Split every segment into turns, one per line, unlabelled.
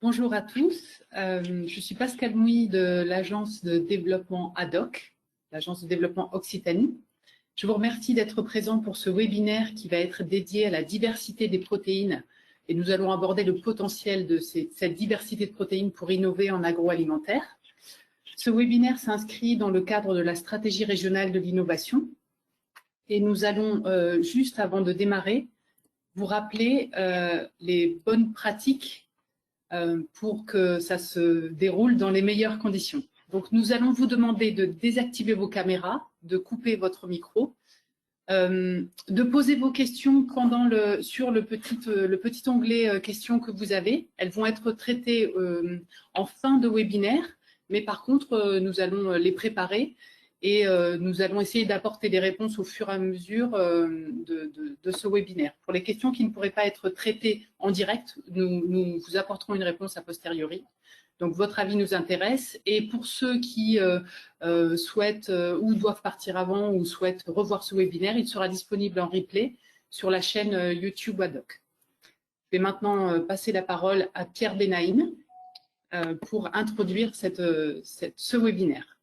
Bonjour à tous, je suis Pascale Mouy de l'agence de développement ADOC, l'agence de développement Occitanie. Je vous remercie d'être présent pour ce webinaire qui va être dédié à la diversité des protéines et nous allons aborder le potentiel de cette diversité de protéines pour innover en agroalimentaire. Ce webinaire s'inscrit dans le cadre de la stratégie régionale de l'innovation et nous allons, juste avant de démarrer, vous rappeler les bonnes pratiques pour que ça se déroule dans les meilleures conditions. Donc, nous allons vous demander de désactiver vos caméras, de couper votre micro, de poser vos questions sur le petit onglet questions que vous avez. Elles vont être traitées en fin de webinaire, mais par contre, nous allons les préparer et nous allons essayer d'apporter des réponses au fur et à mesure de ce webinaire. Pour les questions qui ne pourraient pas être traitées en direct, nous vous apporterons une réponse a posteriori. Donc, votre avis nous intéresse. Et pour ceux qui souhaitent ou doivent partir avant ou souhaitent revoir ce webinaire, il sera disponible en replay sur la chaîne YouTube ADOC. Je vais maintenant passer la parole à Pierre Benaïm pour introduire ce webinaire.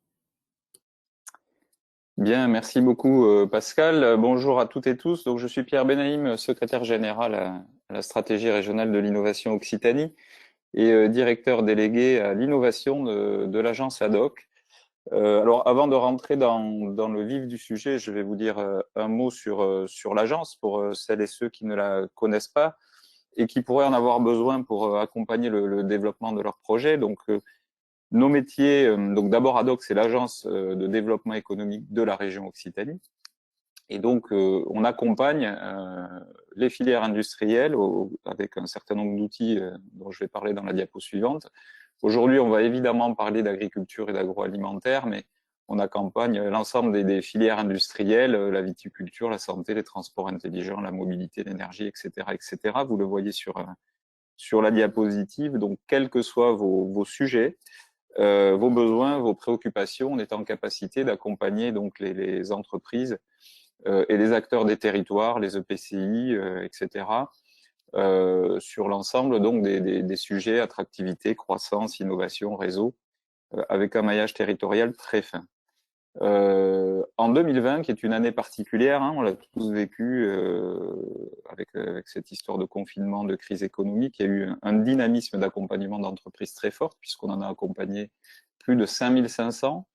Bien, merci beaucoup Pascal. Bonjour à toutes et tous. Donc, je suis Pierre Benaïm, secrétaire général à la stratégie régionale de l'innovation Occitanie et directeur délégué à l'innovation de l'agence ADOC. Alors, avant de rentrer dans le vif du sujet, je vais vous dire un mot sur l'agence pour celles et ceux qui ne la connaissent pas et qui pourraient en avoir besoin pour accompagner le développement de leur projet. Donc, nos métiers, donc d'abord ADOC, c'est l'agence de développement économique de la région Occitanie. Et donc, on accompagne les filières industrielles avec un certain nombre d'outils dont je vais parler dans la diapo suivante. Aujourd'hui, on va évidemment parler d'agriculture et d'agroalimentaire, mais on accompagne l'ensemble des filières industrielles, la viticulture, la santé, les transports intelligents, la mobilité, l'énergie, etc., etc. Vous le voyez sur la diapositive. Donc, quels que soient vos sujets, vos besoins, vos préoccupations, on est en capacité d'accompagner donc les entreprises et les acteurs des territoires, les EPCI, etc., sur l'ensemble donc des sujets attractivité, croissance, innovation, réseau, avec un maillage territorial très fin. En 2020, qui est une année particulière, hein, on l'a tous vécu avec cette histoire de confinement, de crise économique, il y a eu un dynamisme d'accompagnement d'entreprises très fort, puisqu'on en a accompagné plus de 5500,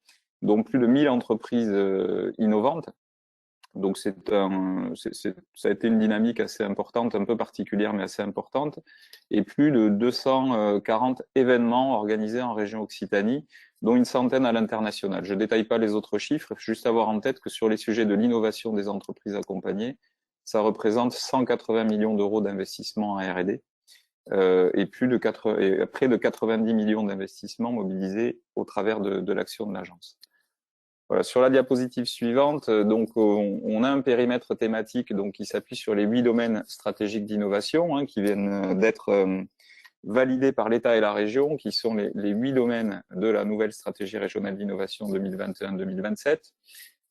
donc plus de 1000 entreprises innovantes. Donc ça a été une dynamique assez importante, un peu particulière, mais assez importante, et plus de 240 événements organisés en région Occitanie, dont une centaine à l'international. Je ne détaille pas les autres chiffres, juste avoir en tête que sur les sujets de l'innovation des entreprises accompagnées, ça représente 180 millions d'euros d'investissement en R&D et près de 90 millions d'investissements mobilisés au travers de l'action de l'agence. Voilà, sur la diapositive suivante, donc on a un périmètre thématique donc qui s'appuie sur les 8 domaines stratégiques d'innovation hein, qui viennent d'être validés par l'État et la région, qui sont les 8 domaines de la nouvelle stratégie régionale d'innovation 2021-2027.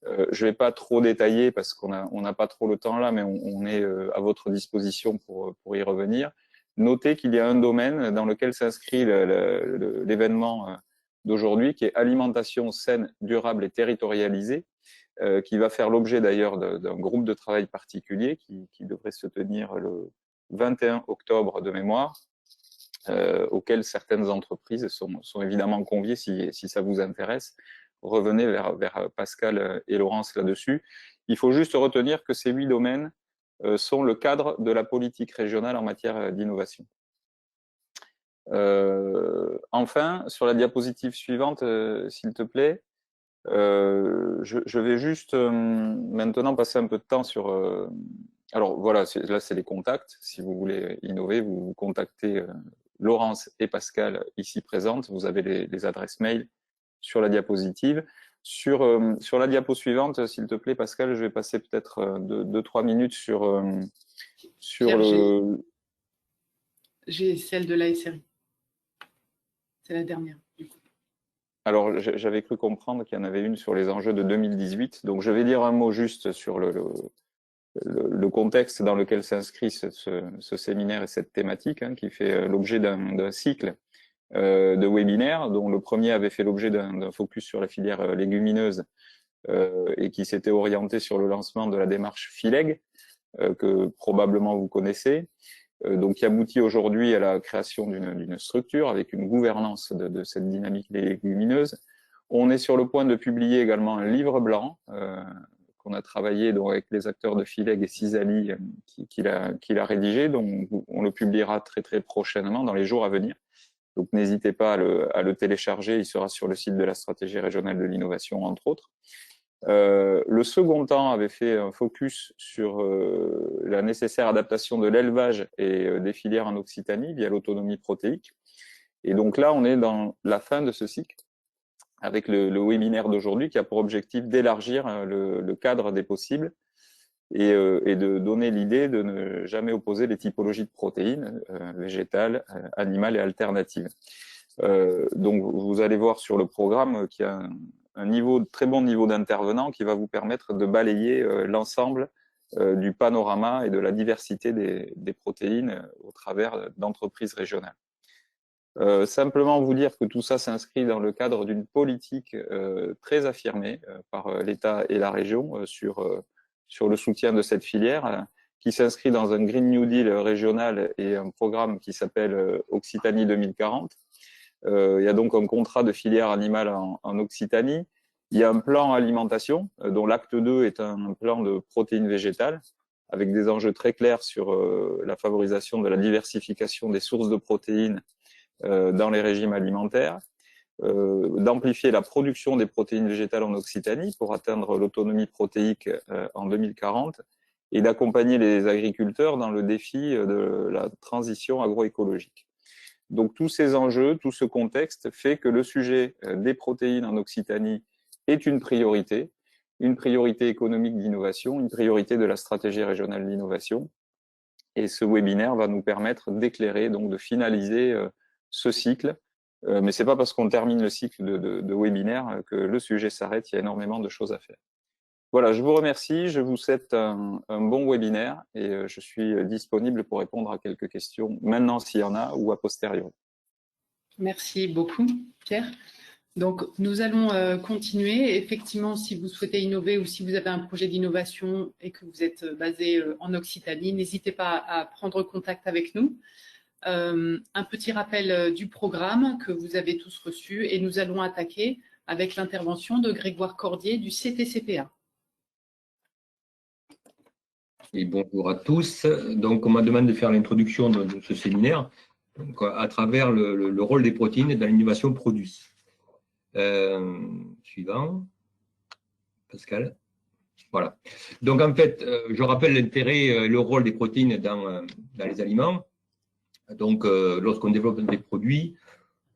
Je ne vais pas trop détailler parce qu'on n'a pas trop le temps là, mais on est à votre disposition pour y revenir. Notez qu'il y a un domaine dans lequel s'inscrit l'événement d'aujourd'hui, qui est alimentation saine, durable et territorialisée, qui va faire l'objet d'ailleurs d'un groupe de travail particulier qui devrait se tenir le 21 octobre de mémoire, auquel certaines entreprises sont évidemment conviées si ça vous intéresse. Revenez vers Pascal et Laurence là-dessus. Il faut juste retenir que ces 8 domaines sont le cadre de la politique régionale en matière d'innovation. Enfin, sur la diapositive suivante, s'il te plaît, je vais juste maintenant passer un peu de temps sur... alors voilà, là c'est les contacts. Si vous voulez innover, vous contactez Laurence et Pascal ici présentes. Vous avez les adresses mail sur la diapositive. Sur la diapo suivante, s'il te plaît, Pascal, je vais passer peut-être 2-3 minutes sur
Pierre,
le...
J'ai celle de la SRI. C'est la dernière.
Alors, j'avais cru comprendre qu'il y en avait une sur les enjeux de 2018. Donc, je vais dire un mot juste sur le contexte dans lequel s'inscrit ce séminaire et cette thématique, hein, qui fait l'objet d'un cycle de webinaires, dont le premier avait fait l'objet d'un focus sur la filière légumineuse et qui s'était orienté sur le lancement de la démarche FILEG, que probablement vous connaissez, donc qui aboutit aujourd'hui à la création d'une structure avec une gouvernance de cette dynamique légumineuse. On est sur le point de publier également un livre blanc qu'on a travaillé donc, avec les acteurs de FILEG et Cisali qu'il a rédigé, donc on le publiera très très prochainement dans les jours à venir. Donc n'hésitez pas à le télécharger, il sera sur le site de la stratégie régionale de l'innovation entre autres. Le second temps avait fait un focus sur la nécessaire adaptation de l'élevage et des filières en Occitanie via l'autonomie protéique. Et donc là, on est dans la fin de ce cycle avec le webinaire d'aujourd'hui qui a pour objectif d'élargir le cadre des possibles et de donner l'idée de ne jamais opposer les typologies de protéines végétales, animales et alternatives. Donc vous allez voir sur le programme qu'il y a un très bon niveau d'intervenants qui va vous permettre de balayer l'ensemble du panorama et de la diversité des protéines au travers d'entreprises régionales. Simplement vous dire que tout ça s'inscrit dans le cadre d'une politique très affirmée par l'État et la région sur le soutien de cette filière qui s'inscrit dans un Green New Deal régional et un programme qui s'appelle Occitanie 2040. Il y a donc un contrat de filière animale en Occitanie. Il y a un plan alimentation, dont l'acte 2 est un plan de protéines végétales, avec des enjeux très clairs sur la favorisation de la diversification des sources de protéines dans les régimes alimentaires, d'amplifier la production des protéines végétales en Occitanie pour atteindre l'autonomie protéique en 2040, et d'accompagner les agriculteurs dans le défi de la transition agroécologique. Donc tous ces enjeux, tout ce contexte fait que le sujet des protéines en Occitanie est une priorité économique d'innovation, une priorité de la stratégie régionale d'innovation. Et ce webinaire va nous permettre d'éclairer, donc de finaliser ce cycle. Mais c'est pas parce qu'on termine le cycle de webinaire que le sujet s'arrête, il y a énormément de choses à faire. Voilà, je vous remercie, je vous souhaite un bon webinaire et je suis disponible pour répondre à quelques questions maintenant s'il y en a ou a posteriori.
Merci beaucoup, Pierre. Donc, nous allons continuer. Effectivement, si vous souhaitez innover ou si vous avez un projet d'innovation et que vous êtes basé en Occitanie, n'hésitez pas à prendre contact avec nous. Un petit rappel du programme que vous avez tous reçu et nous allons attaquer avec l'intervention de Grégoire Cordier du CTCPA.
Et bonjour à tous. Donc, on m'a demandé de faire l'introduction de ce séminaire donc, à travers le rôle des protéines dans l'innovation produit. Suivant. Pascal. Voilà. Donc, en fait, je rappelle l'intérêt, le rôle des protéines dans les aliments. Donc, lorsqu'on développe des produits,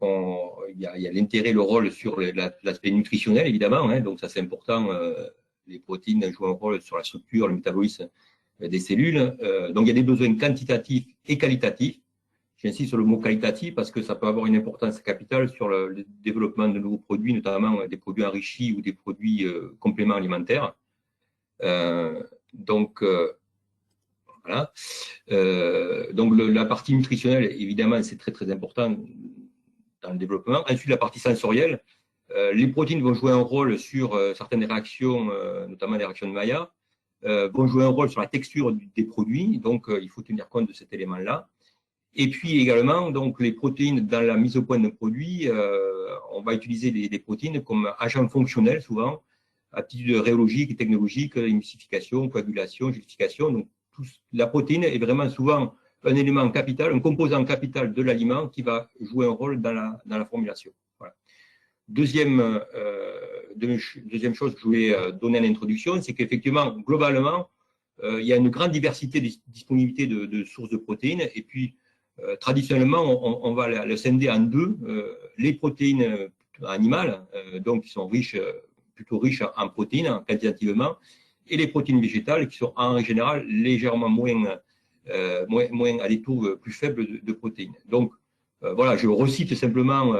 il y a l'intérêt, le rôle sur l'aspect nutritionnel, évidemment. Hein, donc, ça, c'est important. Les protéines jouent un rôle sur la structure, le métabolisme des cellules. Donc, il y a des besoins quantitatifs et qualitatifs. J'insiste sur le mot qualitatif parce que ça peut avoir une importance capitale sur le développement de nouveaux produits, notamment des produits enrichis ou des produits compléments alimentaires. Donc, voilà. Donc, la partie nutritionnelle, évidemment, c'est très, très important dans le développement. Ensuite, la partie sensorielle. Les protéines vont jouer un rôle sur certaines réactions, notamment les réactions de Maillard, vont jouer un rôle sur la texture des produits. Donc, il faut tenir compte de cet élément-là. Et puis également, donc, les protéines dans la mise au point d'un produit, on va utiliser des protéines comme agents fonctionnels souvent, aptitudes rhéologiques et technologiques, émulsification, coagulation, gelification. Donc, la protéine est vraiment souvent un élément capital, un composant capital de l'aliment qui va jouer un rôle dans la formulation. Voilà. Deuxième chose que je voulais donner en introduction, c'est qu'effectivement, globalement, il y a une grande diversité de disponibilité de sources de protéines et puis traditionnellement, on va le scinder en deux. Les protéines animales, donc qui sont plutôt riches en protéines quantitativement, et les protéines végétales qui sont en général légèrement moins à des taux plus faibles de protéines. Donc voilà, je recite simplement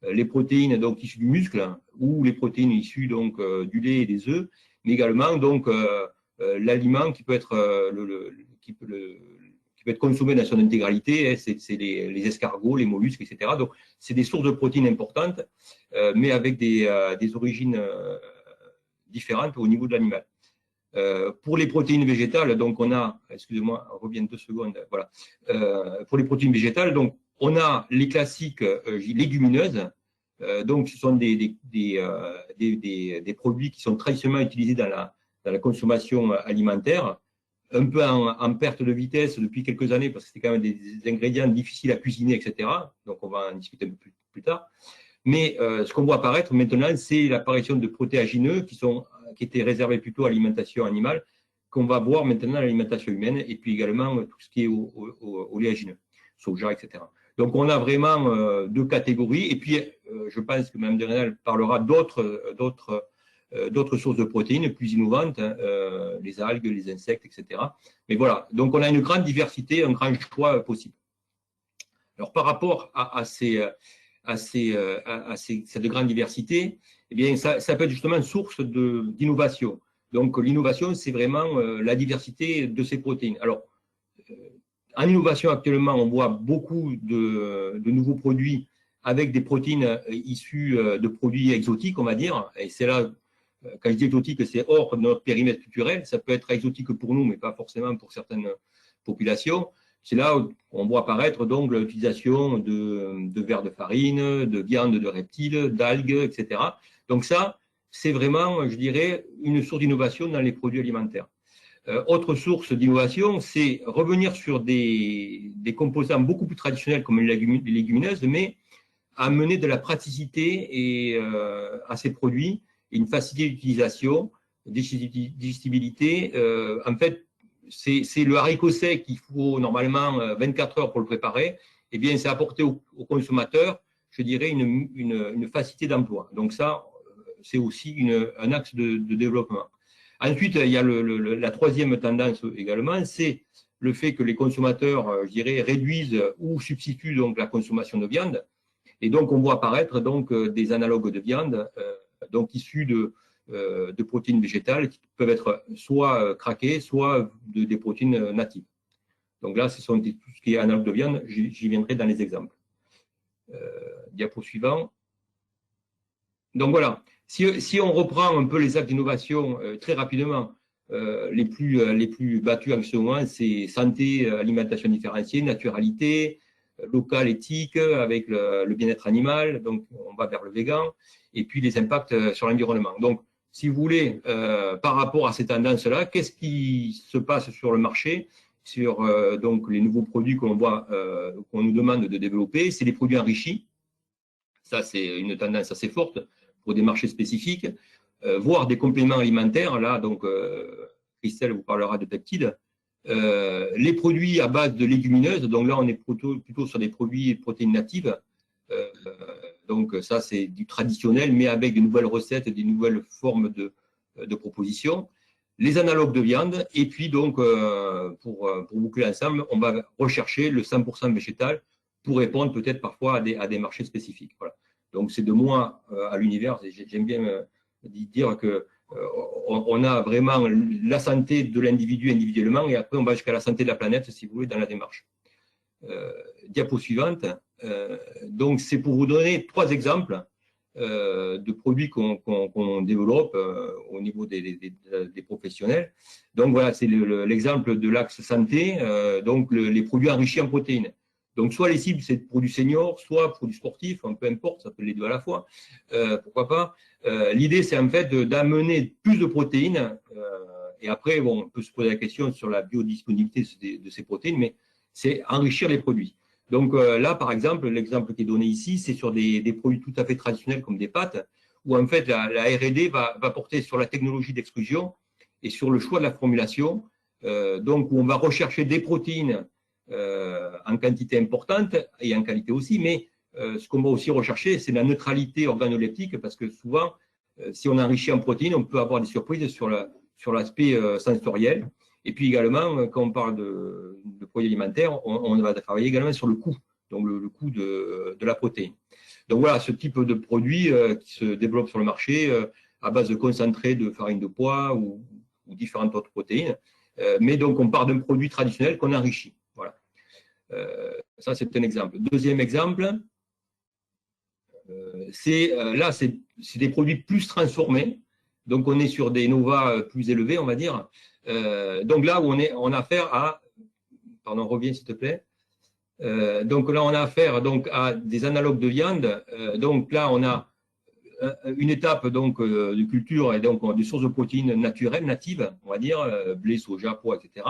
les protéines donc issues du muscle ou les protéines issues donc du lait et des œufs, mais également donc l'aliment qui peut être qui peut être consommé dans son intégralité, c'est les escargots, les mollusques, etc. Donc, c'est des sources de protéines importantes, mais avec des origines différentes au niveau de l'animal. Pour les protéines végétales, donc on a, excusez-moi, on revient 2 secondes, voilà. Pour les protéines végétales, donc on a les classiques légumineuses, donc ce sont des produits qui sont traditionnellement utilisés dans la consommation alimentaire, un peu en perte de vitesse depuis quelques années parce que c'est quand même des ingrédients difficiles à cuisiner, etc. Donc on va en discuter un peu plus tard. Mais ce qu'on voit apparaître maintenant, c'est l'apparition de protéagineux qui étaient réservés plutôt à l'alimentation animale, qu'on va voir maintenant à l'alimentation humaine, et puis également tout ce qui est oléagineux, soja, etc. Donc on a vraiment 2 catégories, et puis je pense que Mme de Rênal parlera d'autres sources de protéines plus innovantes, les algues, les insectes, etc. Mais voilà, donc on a une grande diversité, un grand choix possible. Alors par rapport à cette grande diversité, eh bien, ça peut être justement une source d'innovation. Donc l'innovation, c'est vraiment la diversité de ces protéines. Alors, en innovation actuellement, on voit beaucoup de nouveaux produits avec des protéines issues de produits exotiques, on va dire. Et c'est là, quand je dis exotique, c'est hors de notre périmètre culturel. Ça peut être exotique pour nous, mais pas forcément pour certaines populations. C'est là où on voit apparaître donc l'utilisation de vers de farine, de viande de reptiles, d'algues, etc. Donc ça, c'est vraiment, je dirais, une source d'innovation dans les produits alimentaires. Autre source d'innovation, c'est revenir sur des composants beaucoup plus traditionnels comme les légumineuses, mais amener de la praticité à ces produits, une facilité d'utilisation, digestibilité. En fait, c'est le haricot sec qu'il faut normalement 24 heures pour le préparer. Eh bien, c'est apporter au consommateur, je dirais, une facilité d'emploi. Donc ça, c'est aussi un axe de développement. Ensuite, il y a la troisième tendance également, c'est le fait que les consommateurs, je dirais, réduisent ou substituent donc la consommation de viande. Et donc, on voit apparaître donc des analogues de viande, donc issus de protéines végétales qui peuvent être soit craquées, soit des protéines natives. Donc là, ce sont tout ce qui est analogue de viande, j'y viendrai dans les exemples. Diapo suivant. Donc voilà, si on reprend un peu les actes d'innovation très rapidement, les plus battus en ce moment, c'est santé, alimentation différenciée, naturalité, local, éthique, avec le bien-être animal, donc on va vers le végan, et puis les impacts sur l'environnement. Donc, si vous voulez, par rapport à ces tendances-là, qu'est-ce qui se passe sur le marché, sur donc les nouveaux produits qu'on voit, qu'on nous demande de développer? C'est les produits enrichis. Ça, c'est une tendance assez forte pour des marchés spécifiques, voire des compléments alimentaires. Là, donc, Christelle vous parlera de peptides. Les produits à base de légumineuses, donc là, on est plutôt sur des produits de protéines natives. Donc, ça, c'est du traditionnel, mais avec de nouvelles recettes, des nouvelles formes de propositions. Les analogues de viande, et puis donc, pour boucler l'ensemble, on va rechercher le 100% végétal pour répondre peut-être parfois à des marchés spécifiques. Voilà. Donc, c'est de moi à l'univers. J'aime bien dire que on a vraiment la santé de l'individu individuellement, et après, on va jusqu'à la santé de la planète, si vous voulez, dans la démarche. Diapo suivante. Donc, c'est pour vous donner 3 exemples de produits qu'on développe au niveau des professionnels. Donc, voilà, c'est l'exemple de l'axe santé, donc les produits enrichis en protéines. Donc, soit les cibles, c'est pour du senior, soit pour du sportif, peu importe, ça peut les deux à la fois, pourquoi pas. L'idée, c'est en fait d'amener plus de protéines, et après, bon, on peut se poser la question sur la biodisponibilité de ces protéines, mais c'est enrichir les produits. Donc là, par exemple, l'exemple qui est donné ici, c'est sur des produits tout à fait traditionnels comme des pâtes, où en fait la R&D va porter sur la technologie d'extrusion et sur le choix de la formulation, donc où on va rechercher des protéines en quantité importante et en qualité aussi, mais ce qu'on va aussi rechercher, c'est la neutralité organoleptique, parce que souvent, si on enrichit en protéines, on peut avoir des surprises sur l'aspect sensoriel. Et puis également, quand on parle de produits alimentaires, on va travailler également sur le coût, donc le coût de la protéine. Donc voilà, ce type de produit qui se développe sur le marché à base de concentré de farine de pois ou ou différentes autres protéines. Mais donc, on part d'un produit traditionnel qu'on enrichit. Voilà. Ça, c'est un exemple. Deuxième exemple, là, c'est des produits plus transformés. Donc, on est sur des NOVA plus élevés, on va dire. Donc là, où on a affaire à… Pardon, reviens s'il te plaît. Donc là, on a affaire donc, à des analogues de viande. Donc là, on a une étape donc, de culture et donc des sources de protéines naturelles, natives, on va dire, blé, soja, pois, etc.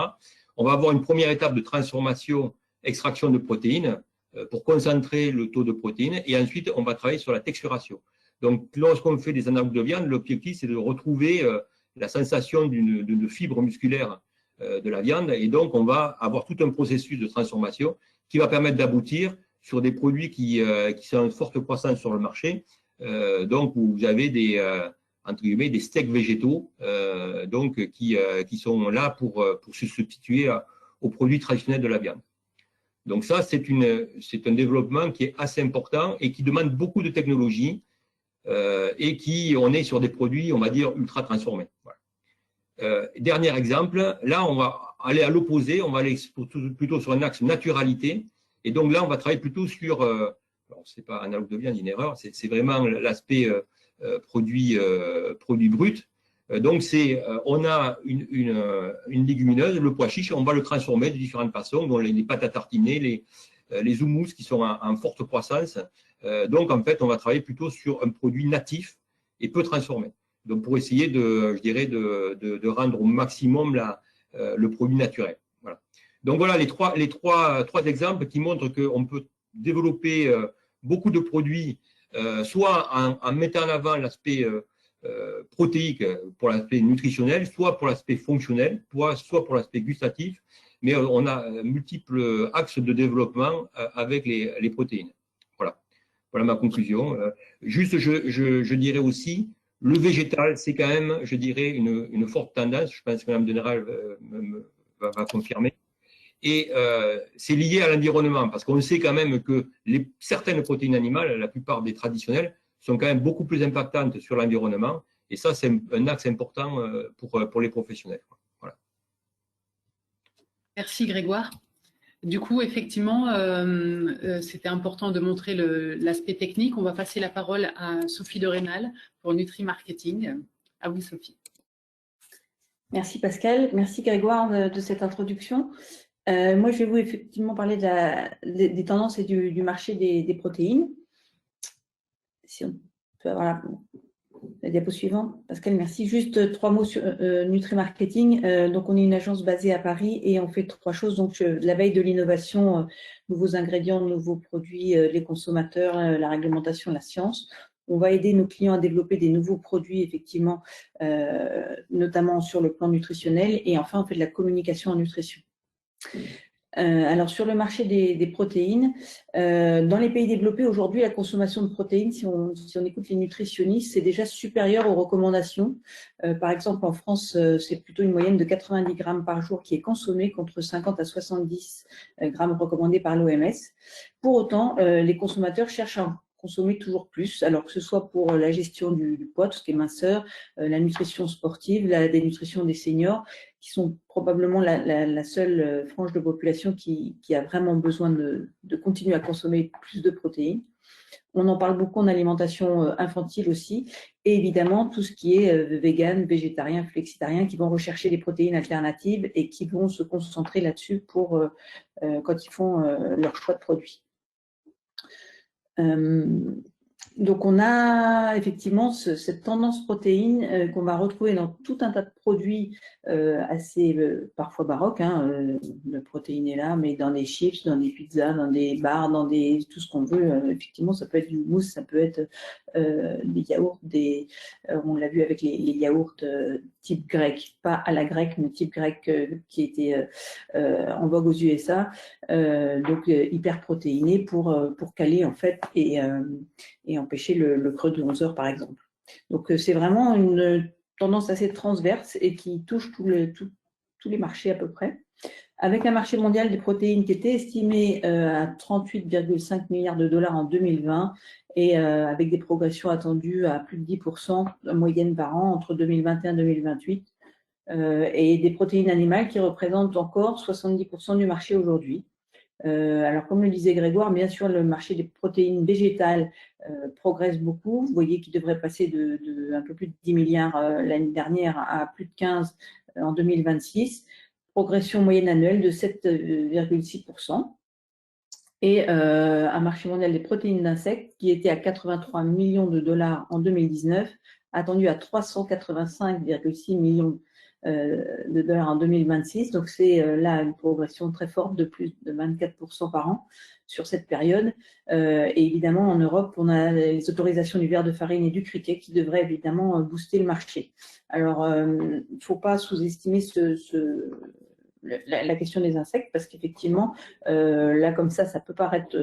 On va avoir une première étape de transformation, extraction de protéines pour concentrer le taux de protéines. Et ensuite, on va travailler sur la texturation. Donc, lorsqu'on fait des analogues de viande, l'objectif, c'est de retrouver la sensation d'une fibre musculaire de la viande. Et donc, on va avoir tout un processus de transformation qui va permettre d'aboutir sur des produits qui sont en forte croissance sur le marché. Donc, vous avez entre guillemets, des steaks végétaux donc, qui sont là pour se substituer aux produits traditionnels de la viande. Donc ça, c'est un développement qui est assez important et qui demande beaucoup de technologie et on est sur des produits, on va dire, ultra transformés. Voilà. Dernier exemple, là, on va aller à l'opposé, on va aller plutôt sur un axe naturalité. Et donc là, on va travailler plutôt sur, c'est pas analogue de viande, une erreur, c'est vraiment l'aspect produit brut. Donc, on a une légumineuse, le pois chiche, on va le transformer de différentes façons, dont les pâtes à tartiner, les houmous qui sont en forte croissance. Donc, en fait, on va travailler plutôt sur un produit natif et peu transformé. Donc, pour essayer de rendre au maximum le produit naturel. Voilà. Donc, voilà les trois exemples qui montrent qu'on peut développer beaucoup de produits, soit en mettant en avant l'aspect protéique pour l'aspect nutritionnel, soit pour l'aspect fonctionnel, soit pour l'aspect gustatif, mais on a multiples axes de développement avec les protéines. Voilà ma conclusion. Juste, je dirais aussi, le végétal, c'est quand même, je dirais, une forte tendance. Je pense que Mme Deneral va confirmer. Et c'est lié à l'environnement, parce qu'on sait quand même que certaines protéines animales, la plupart des traditionnelles, sont quand même beaucoup plus impactantes sur l'environnement. Et ça, c'est un axe important pour les professionnels. Voilà.
Merci Grégoire. Du coup, effectivement, c'était important de montrer l'aspect technique. On va passer la parole à Sophie de Rénal pour Nutri Marketing. À vous, Sophie.
Merci Pascal. Merci Grégoire de cette introduction. Moi, je vais vous effectivement parler des tendances et du marché des protéines. Si on peut avoir la diapo suivante. Pascal, merci. Juste 3 mots sur Nutri Marketing. Donc, on est une agence basée à Paris et on fait 3 choses. Donc, la veille de l'innovation, nouveaux ingrédients, nouveaux produits, les consommateurs, la réglementation, la science. On va aider nos clients à développer des nouveaux produits, effectivement, notamment sur le plan nutritionnel. Et enfin, on fait de la communication en nutrition. Alors, sur le marché des protéines, dans les pays développés, aujourd'hui, la consommation de protéines, si on écoute les nutritionnistes, c'est déjà supérieur aux recommandations. Par exemple, en France, c'est plutôt une moyenne de 90 grammes par jour qui est consommée contre 50 à 70 grammes recommandés par l'OMS. Pour autant, les consommateurs cherchent à consommer toujours plus, alors que ce soit pour la gestion du poids, tout ce qui est minceur, la nutrition sportive, la dénutrition des seniors, qui sont probablement la seule frange de population qui a vraiment besoin de continuer à consommer plus de protéines. On en parle beaucoup en alimentation infantile aussi, et évidemment tout ce qui est vegan, végétarien, flexitarien, qui vont rechercher des protéines alternatives et qui vont se concentrer là-dessus pour quand ils font leur choix de produits. Donc, on a effectivement cette tendance protéine qu'on va retrouver dans tout un tas de produits assez parfois baroques. Le protéine est là, mais dans des chips, dans des pizzas, dans des bars, dans tout ce qu'on veut. Effectivement, ça peut être du mousse, ça peut être des yaourts, on l'a vu avec les yaourts type grec, pas à la grecque, mais type grec qui était en vogue aux USA, donc hyper protéiné pour caler en fait et empêcher le creux de 11 heures par exemple. Donc c'est vraiment une tendance assez transverse et qui touche tous les marchés à peu près. Avec un marché mondial des protéines qui était estimé à 38,5 milliards de dollars en 2020 et avec des progressions attendues à plus de 10% en moyenne par an entre 2021 et 2028. et des protéines animales qui représentent encore 70% du marché aujourd'hui. Alors, comme le disait Grégoire, bien sûr, le marché des protéines végétales progresse beaucoup. Vous voyez qu'il devrait passer de un peu plus de 10 milliards l'année dernière à plus de 15 en 2026. Progression moyenne annuelle de 7,6%. Et un marché mondial des protéines d'insectes qui était à 83 millions de dollars en 2019, attendu à 385,6 millions de dollars en 2026. Donc, c'est là une progression très forte de plus de 24% par an sur cette période. Et évidemment, en Europe, on a les autorisations du verre de farine et du criquet qui devraient évidemment booster le marché. Alors, il ne faut pas sous-estimer la question des insectes parce qu'effectivement, là, comme ça peut paraître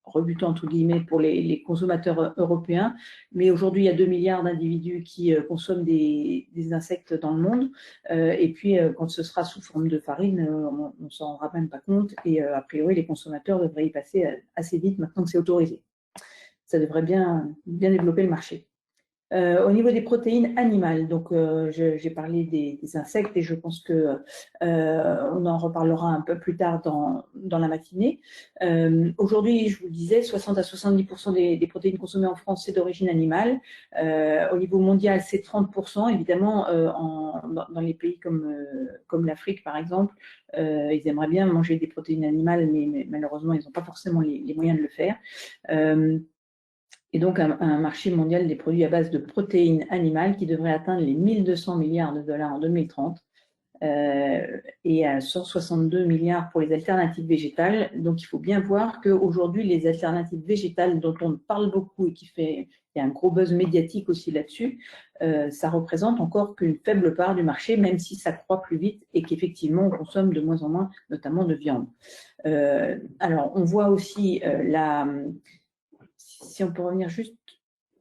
rebutant entre guillemets pour les consommateurs européens, mais aujourd'hui il y a 2 milliards d'individus qui consomment des insectes dans le monde, et puis quand ce sera sous forme de farine, on ne s'en rendra même pas compte, et a priori les consommateurs devraient y passer assez vite maintenant que c'est autorisé. Ça devrait bien développer le marché. Au niveau des protéines animales, donc j'ai parlé des insectes et je pense que on en reparlera un peu plus tard dans la matinée. Aujourd'hui, je vous le disais, 60 à 70% des protéines consommées en France, c'est d'origine animale. Au niveau mondial, c'est 30%. Évidemment, dans les pays comme l'Afrique, par exemple, ils aimeraient bien manger des protéines animales, mais malheureusement, ils n'ont pas forcément les moyens de le faire. Et donc un marché mondial des produits à base de protéines animales qui devrait atteindre les 1200 milliards de dollars en 2030 et à 162 milliards pour les alternatives végétales. Donc il faut bien voir qu'aujourd'hui, les alternatives végétales dont on parle beaucoup et il y a un gros buzz médiatique aussi là-dessus, ça représente encore qu'une faible part du marché, même si ça croît plus vite et qu'effectivement on consomme de moins en moins, notamment de viande. Alors on voit aussi si on peut revenir juste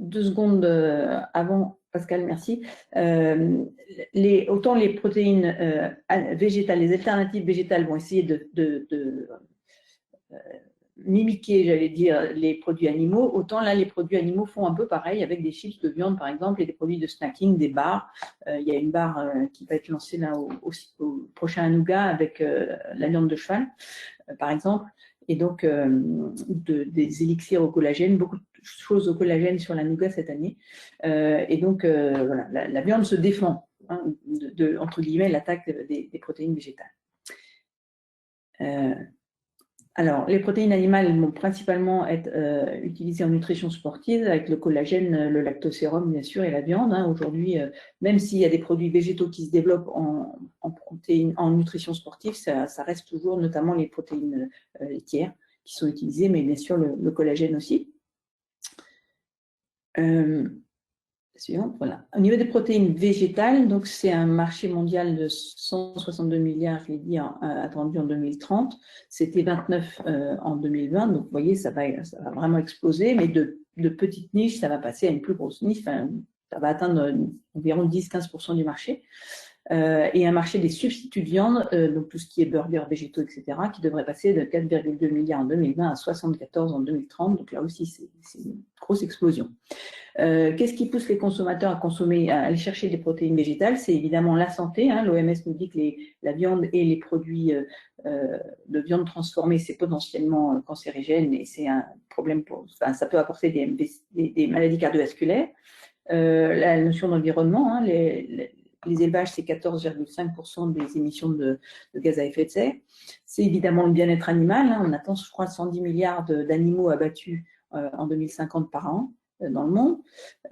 2 secondes avant, Pascal, merci. Autant les protéines végétales, les alternatives végétales vont essayer de mimiquer, j'allais dire, les produits animaux, autant là, les produits animaux font un peu pareil avec des chips de viande, par exemple, et des produits de snacking, des bars. Il y a une barre qui va être lancée là au prochain Hanouga avec la viande de cheval, par exemple. Et donc des élixirs au collagène, beaucoup de choses au collagène sur la nougat cette année. Et donc, voilà, la viande se défend entre guillemets, l'attaque des protéines végétales. Alors, les protéines animales vont principalement être utilisées en nutrition sportive avec le collagène, le lactosérum, bien sûr, et la viande. Aujourd'hui, même s'il y a des produits végétaux qui se développent en protéines, en nutrition sportive, ça reste toujours notamment les protéines laitières qui sont utilisées, mais bien sûr le collagène aussi. Suivant, voilà. Au niveau des protéines végétales, donc c'est un marché mondial de 162 milliards, je l'ai dit, attendu en 2030. C'était 29 en 2020, donc vous voyez, ça va vraiment exploser, mais de petites niches, ça va passer à une plus grosse niche, ça va atteindre environ 10-15% du marché. Et un marché des substituts de viande, donc tout ce qui est burgers, végétaux, etc., qui devrait passer de 4,2 milliards en 2020 à 74 en 2030. Donc là aussi, c'est une grosse explosion. Qu'est-ce qui pousse les consommateurs à aller chercher des protéines végétales? C'est évidemment la santé. L'OMS nous dit que la viande et les produits de viande transformée, c'est potentiellement cancérigène et c'est un problème ça peut apporter des maladies cardiovasculaires. La notion d'environnement, les élevages, c'est 14,5% des émissions de gaz à effet de serre. C'est évidemment le bien-être animal. On attend, je crois, 110 milliards d'animaux abattus en 2050 par an dans le monde.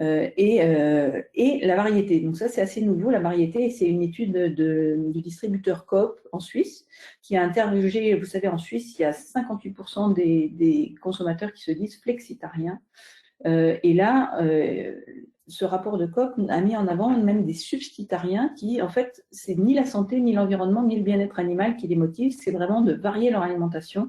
Et la variété. Donc ça, c'est assez nouveau. La variété, c'est une étude du distributeur Coop en Suisse qui a interrogé, vous savez, en Suisse, il y a 58% des consommateurs qui se disent flexitariens. Et là, ce rapport de Coop a mis en avant même des substitutariens qui, en fait, c'est ni la santé, ni l'environnement, ni le bien-être animal qui les motive, c'est vraiment de varier leur alimentation.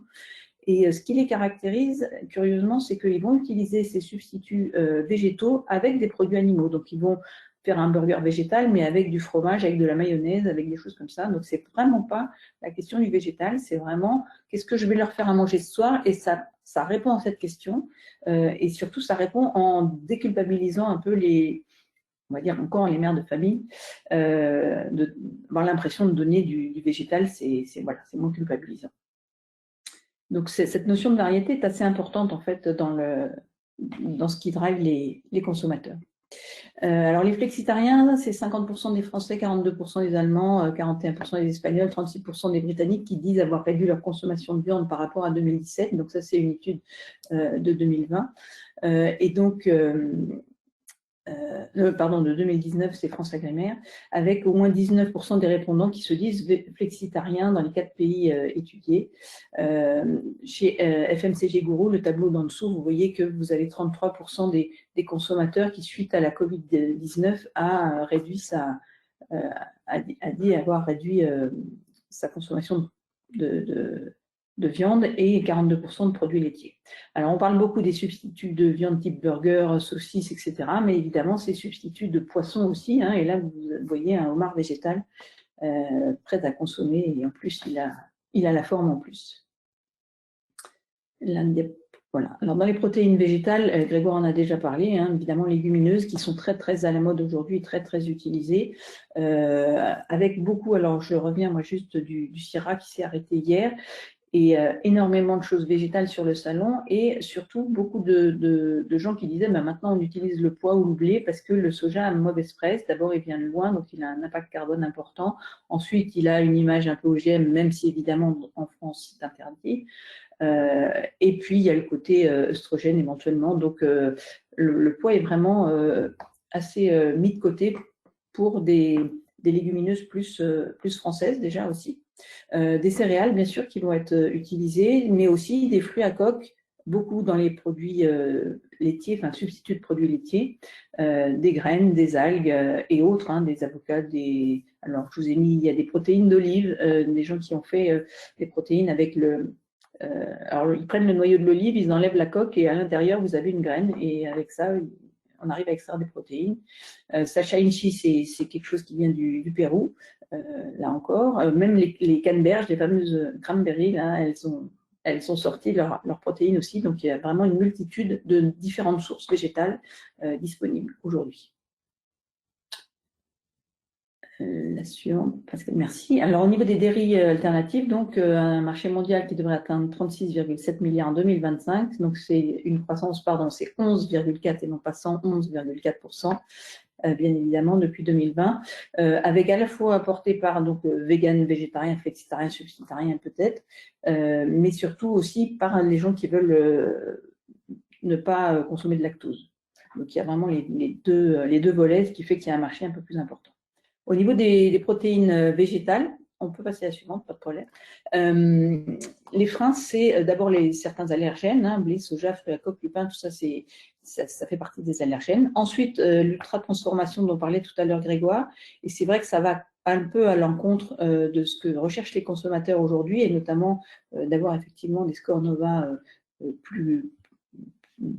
Et ce qui les caractérise, curieusement, c'est qu'ils vont utiliser ces substituts végétaux avec des produits animaux. Donc, ils vont faire un burger végétal, mais avec du fromage, avec de la mayonnaise, avec des choses comme ça. Donc, c'est vraiment pas la question du végétal, c'est vraiment qu'est-ce que je vais leur faire à manger ce soir, et ça répond à cette question. Et surtout, ça répond en déculpabilisant un peu les on va dire encore les mères de famille, avoir l'impression de donner du végétal, c'est voilà, c'est moins culpabilisant. Donc cette notion de variété est assez importante en fait dans ce qui drive les consommateurs. Alors les flexitariens, c'est 50% des Français, 42% des Allemands, 41% des Espagnols, 36% des Britanniques qui disent avoir réduit leur consommation de viande par rapport à 2017. Donc ça, c'est une étude de 2020. Et donc, pardon, de 2019, c'est France Agrimaire, avec au moins 19% des répondants qui se disent flexitariens dans les 4 pays étudiés. Chez FMCG Gourou, le tableau d'en dessous, vous voyez que vous avez 33% des consommateurs qui, suite à la Covid-19, a dit avoir réduit sa consommation de viande et 42% de produits laitiers. Alors, on parle beaucoup des substituts de viande type burger, saucisses, etc. Mais évidemment, ces substituts de poisson aussi. Hein, et là, vous voyez un homard végétal prêt à consommer. Et en plus, il a la forme en plus. Voilà. Alors, dans les protéines végétales, Grégoire en a déjà parlé, hein, évidemment, légumineuses qui sont très, très à la mode aujourd'hui, très, très utilisées. Avec beaucoup, alors je reviens moi juste du Syrah qui s'est arrêté hier. Et énormément de choses végétales sur le salon et surtout beaucoup de gens qui disaient maintenant on utilise le pois ou le blé parce que le soja a une mauvaise presse. D'abord il vient de loin donc il a un impact carbone important. Ensuite il a une image un peu OGM même si évidemment en France c'est interdit. Et puis il y a le côté œstrogène éventuellement. Donc le pois est vraiment assez mis de côté pour des légumineuses plus françaises déjà aussi. Des céréales, bien sûr, qui vont être utilisées, mais aussi des fruits à coque, beaucoup dans les produits laitiers, enfin substituts de produits laitiers, des graines, des algues et autres, hein, des avocats, alors je vous ai mis, il y a des protéines d'olive, des gens qui ont fait des protéines avec alors ils prennent le noyau de l'olive, ils enlèvent la coque et à l'intérieur vous avez une graine et avec ça on arrive à extraire des protéines. Sacha Inchi, c'est quelque chose qui vient du Pérou. Là encore, même les canneberges, les fameuses cranberries, là, elles sont sorties leurs protéines aussi. Donc, il y a vraiment une multitude de différentes sources végétales disponibles aujourd'hui. La suivante, Pascal, merci. Alors, au niveau des dairies alternatives, donc un marché mondial qui devrait atteindre 36,7 milliards en 2025. Donc, c'est une croissance, c'est 11,4 et non pas 111,4%. Bien évidemment depuis 2020, avec à la fois apporté par vegan, végétarien, flexitarien, subsitarien peut-être, mais surtout aussi par les gens qui veulent ne pas consommer de lactose. Donc il y a vraiment les deux volets, ce qui fait qu'il y a un marché un peu plus important. Au niveau des protéines végétales, on peut passer à la suivante, pas de problème. Les freins, c'est d'abord certains allergènes, hein, blé, soja, fruits à coque, lupin, tout ça, ça fait partie des allergènes. Ensuite, l'ultra-transformation dont parlait tout à l'heure Grégoire, et c'est vrai que ça va un peu à l'encontre de ce que recherchent les consommateurs aujourd'hui, et notamment d'avoir effectivement des scores NOVA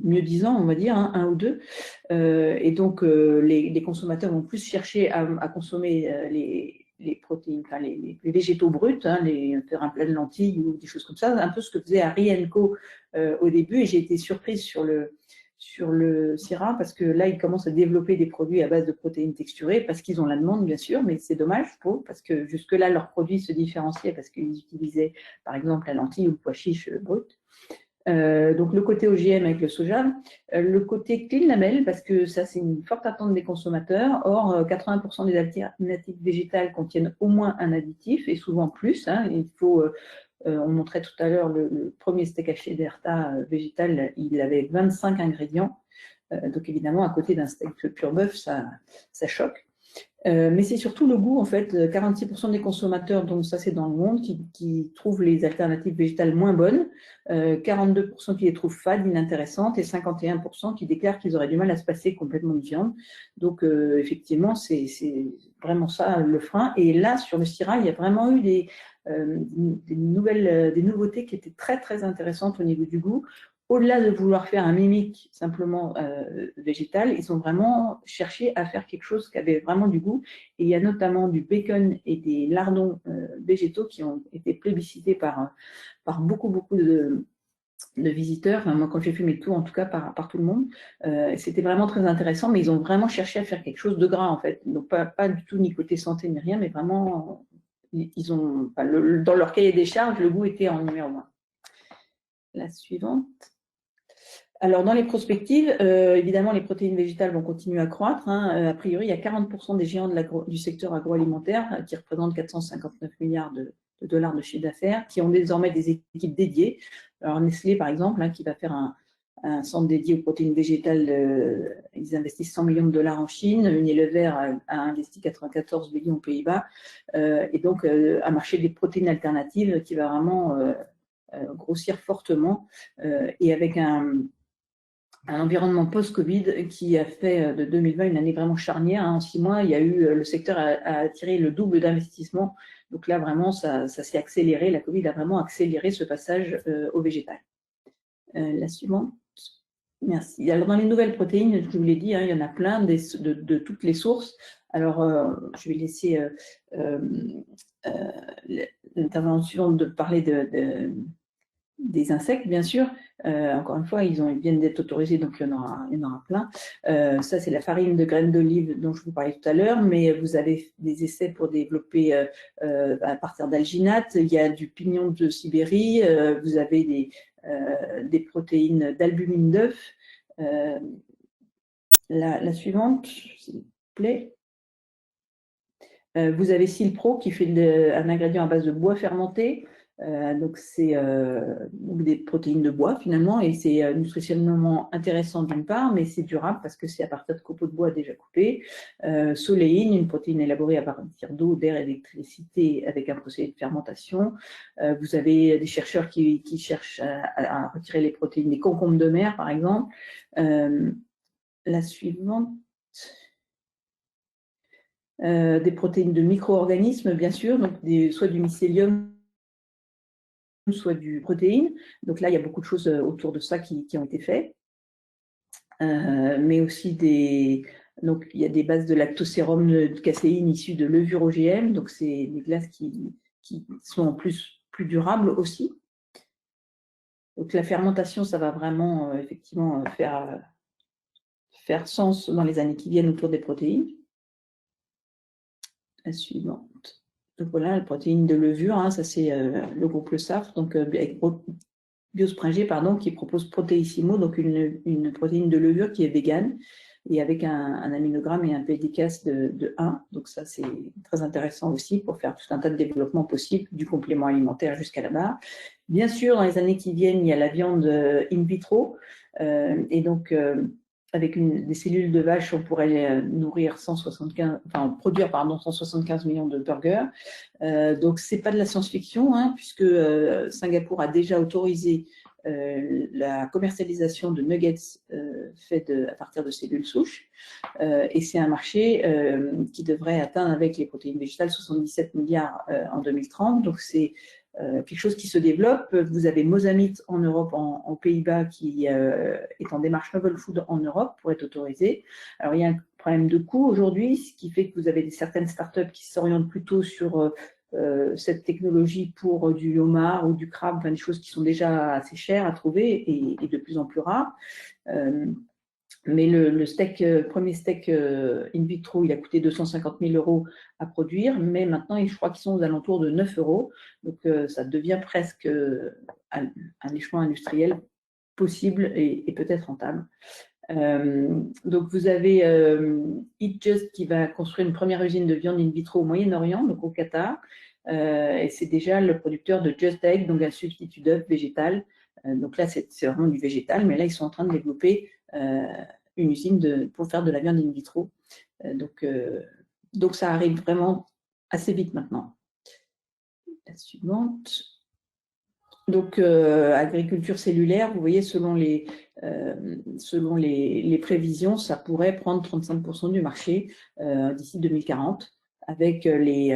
mieux disant, on va dire, hein, 1 ou 2. Et donc, les consommateurs vont plus chercher à consommer les protéines, enfin les végétaux bruts, hein, faire un plat de lentilles ou des choses comme ça, un peu ce que faisait Harry & Co au début. Et j'ai été surprise sur le Syrah parce que là, ils commencent à développer des produits à base de protéines texturées parce qu'ils ont la demande, bien sûr, mais c'est dommage parce que jusque-là, leurs produits se différenciaient parce qu'ils utilisaient, par exemple, la lentille ou le pois chiche brut. Donc le côté OGM avec le soja, le côté clean label, parce que ça c'est une forte attente des consommateurs. Or, 80% des alternatives végétales contiennent au moins un additif et souvent plus. Hein. Il faut, on montrait tout à l'heure le premier steak haché d'Herta végétal, il avait 25 ingrédients. Donc évidemment, à côté d'un steak pur bœuf, ça choque. Mais c'est surtout le goût, en fait. 46% des consommateurs, donc ça c'est dans le monde, qui trouvent les alternatives végétales moins bonnes, 42% qui les trouvent fades, inintéressantes, et 51% qui déclarent qu'ils auraient du mal à se passer complètement de viande. Donc effectivement, c'est vraiment ça le frein. Et là, sur le Syrah, il y a vraiment eu des nouveautés qui étaient très très intéressantes au niveau du goût. Au-delà de vouloir faire un mimique simplement végétal, ils ont vraiment cherché à faire quelque chose qui avait vraiment du goût. Et il y a notamment du bacon et des lardons végétaux qui ont été plébiscités par beaucoup visiteurs. Enfin, moi, quand j'ai fait mes tours, en tout cas par tout le monde, c'était vraiment très intéressant, mais ils ont vraiment cherché à faire quelque chose de gras, en fait. Donc, pas du tout ni côté santé ni rien, mais vraiment, ils ont, enfin, dans leur cahier des charges, le goût était en numéro 1. La suivante. Alors, dans les perspectives, évidemment, les protéines végétales vont continuer à croître. A priori, il y a 40% des géants du secteur agroalimentaire qui représentent 459 milliards de dollars de chiffre d'affaires, qui ont désormais des équipes dédiées. Alors, Nestlé, par exemple, qui va faire un centre dédié aux protéines végétales, ils investissent 100 millions de dollars en Chine. Unilever a investi 94 millions aux Pays-Bas. Et donc, un marché des protéines alternatives qui va vraiment grossir fortement et avec un environnement post-Covid qui a fait de 2020 une année vraiment charnière. En 6 mois, le secteur a attiré le double d'investissement. Donc là, vraiment, ça s'est accéléré. La Covid a vraiment accéléré ce passage au végétal. La suivante. Merci. Alors, dans les nouvelles protéines, je vous l'ai dit, il y en a plein de toutes les sources. Alors, je vais laisser l'intervention de parler des insectes, bien sûr. Encore une fois, ils viennent d'être autorisés, donc il y en aura plein. Ça, c'est la farine de graines d'olive dont je vous parlais tout à l'heure, mais vous avez des essais pour développer à partir d'alginate. Il y a du pignon de Sibérie, vous avez des protéines d'albumine d'œuf. La suivante, s'il vous plaît. Vous avez Silpro qui fait un ingrédient à base de bois fermenté. Donc, c'est des protéines de bois finalement, et c'est nutritionnellement intéressant d'une part, mais c'est durable parce que c'est à partir de copeaux de bois déjà coupés. Soléine, une protéine élaborée à partir d'eau, d'air et d'électricité avec un procédé de fermentation. Vous avez des chercheurs qui cherchent à retirer les protéines des concombres de mer, par exemple. La suivante. Des protéines de micro-organismes, bien sûr, donc soit du mycélium, soit du protéine. Donc là, il y a beaucoup de choses autour de ça qui ont été faites. Mais aussi donc il y a des bases de lactosérum de caséine issues de levure OGM. Donc c'est des glaces qui sont en plus durables aussi. Donc la fermentation, ça va vraiment effectivement faire sens dans les années qui viennent autour des protéines. La suivante. Donc voilà, la protéine de levure, ça c'est le groupe Le Safre, donc avec Biospringer, qui propose Proteissimo, donc une protéine de levure qui est végane et avec un aminogramme et un PDCAS de 1. Donc ça c'est très intéressant aussi pour faire tout un tas de développements possibles, du complément alimentaire jusqu'à la barre. Bien sûr, dans les années qui viennent, il y a la viande in vitro, et donc avec des cellules de vache, on pourrait produire 175 millions de burgers. Donc, ce n'est pas de la science-fiction, puisque Singapour a déjà autorisé la commercialisation de nuggets faits à partir de cellules souches. Et c'est un marché qui devrait atteindre, avec les protéines végétales, 77 milliards en 2030. Donc, c'est quelque chose qui se développe. Vous avez Mozamite en Europe, aux Pays-Bas, qui est en démarche Novel Food en Europe pour être autorisé. Alors, il y a un problème de coût aujourd'hui, ce qui fait que vous avez certaines startups qui s'orientent plutôt sur cette technologie pour du homard ou du crabe, des choses qui sont déjà assez chères à trouver et de plus en plus rares. Mais le premier steak in vitro, il a coûté 250 000 € à produire, mais maintenant, je crois qu'ils sont aux alentours de 9 €. Donc, ça devient presque un échelon industriel possible et peut-être rentable. Donc, vous avez Eat Just qui va construire une première usine de viande in vitro au Moyen-Orient, donc au Qatar. Et c'est déjà le producteur de Just Egg, donc un substitut d'œuf végétal. Donc là, c'est vraiment du végétal, mais là, ils sont en train de développer une usine pour faire de la viande in vitro. Donc ça arrive vraiment assez vite maintenant. La suivante. Donc, agriculture cellulaire, vous voyez, selon les prévisions, ça pourrait prendre 35% du marché d'ici 2040, avec les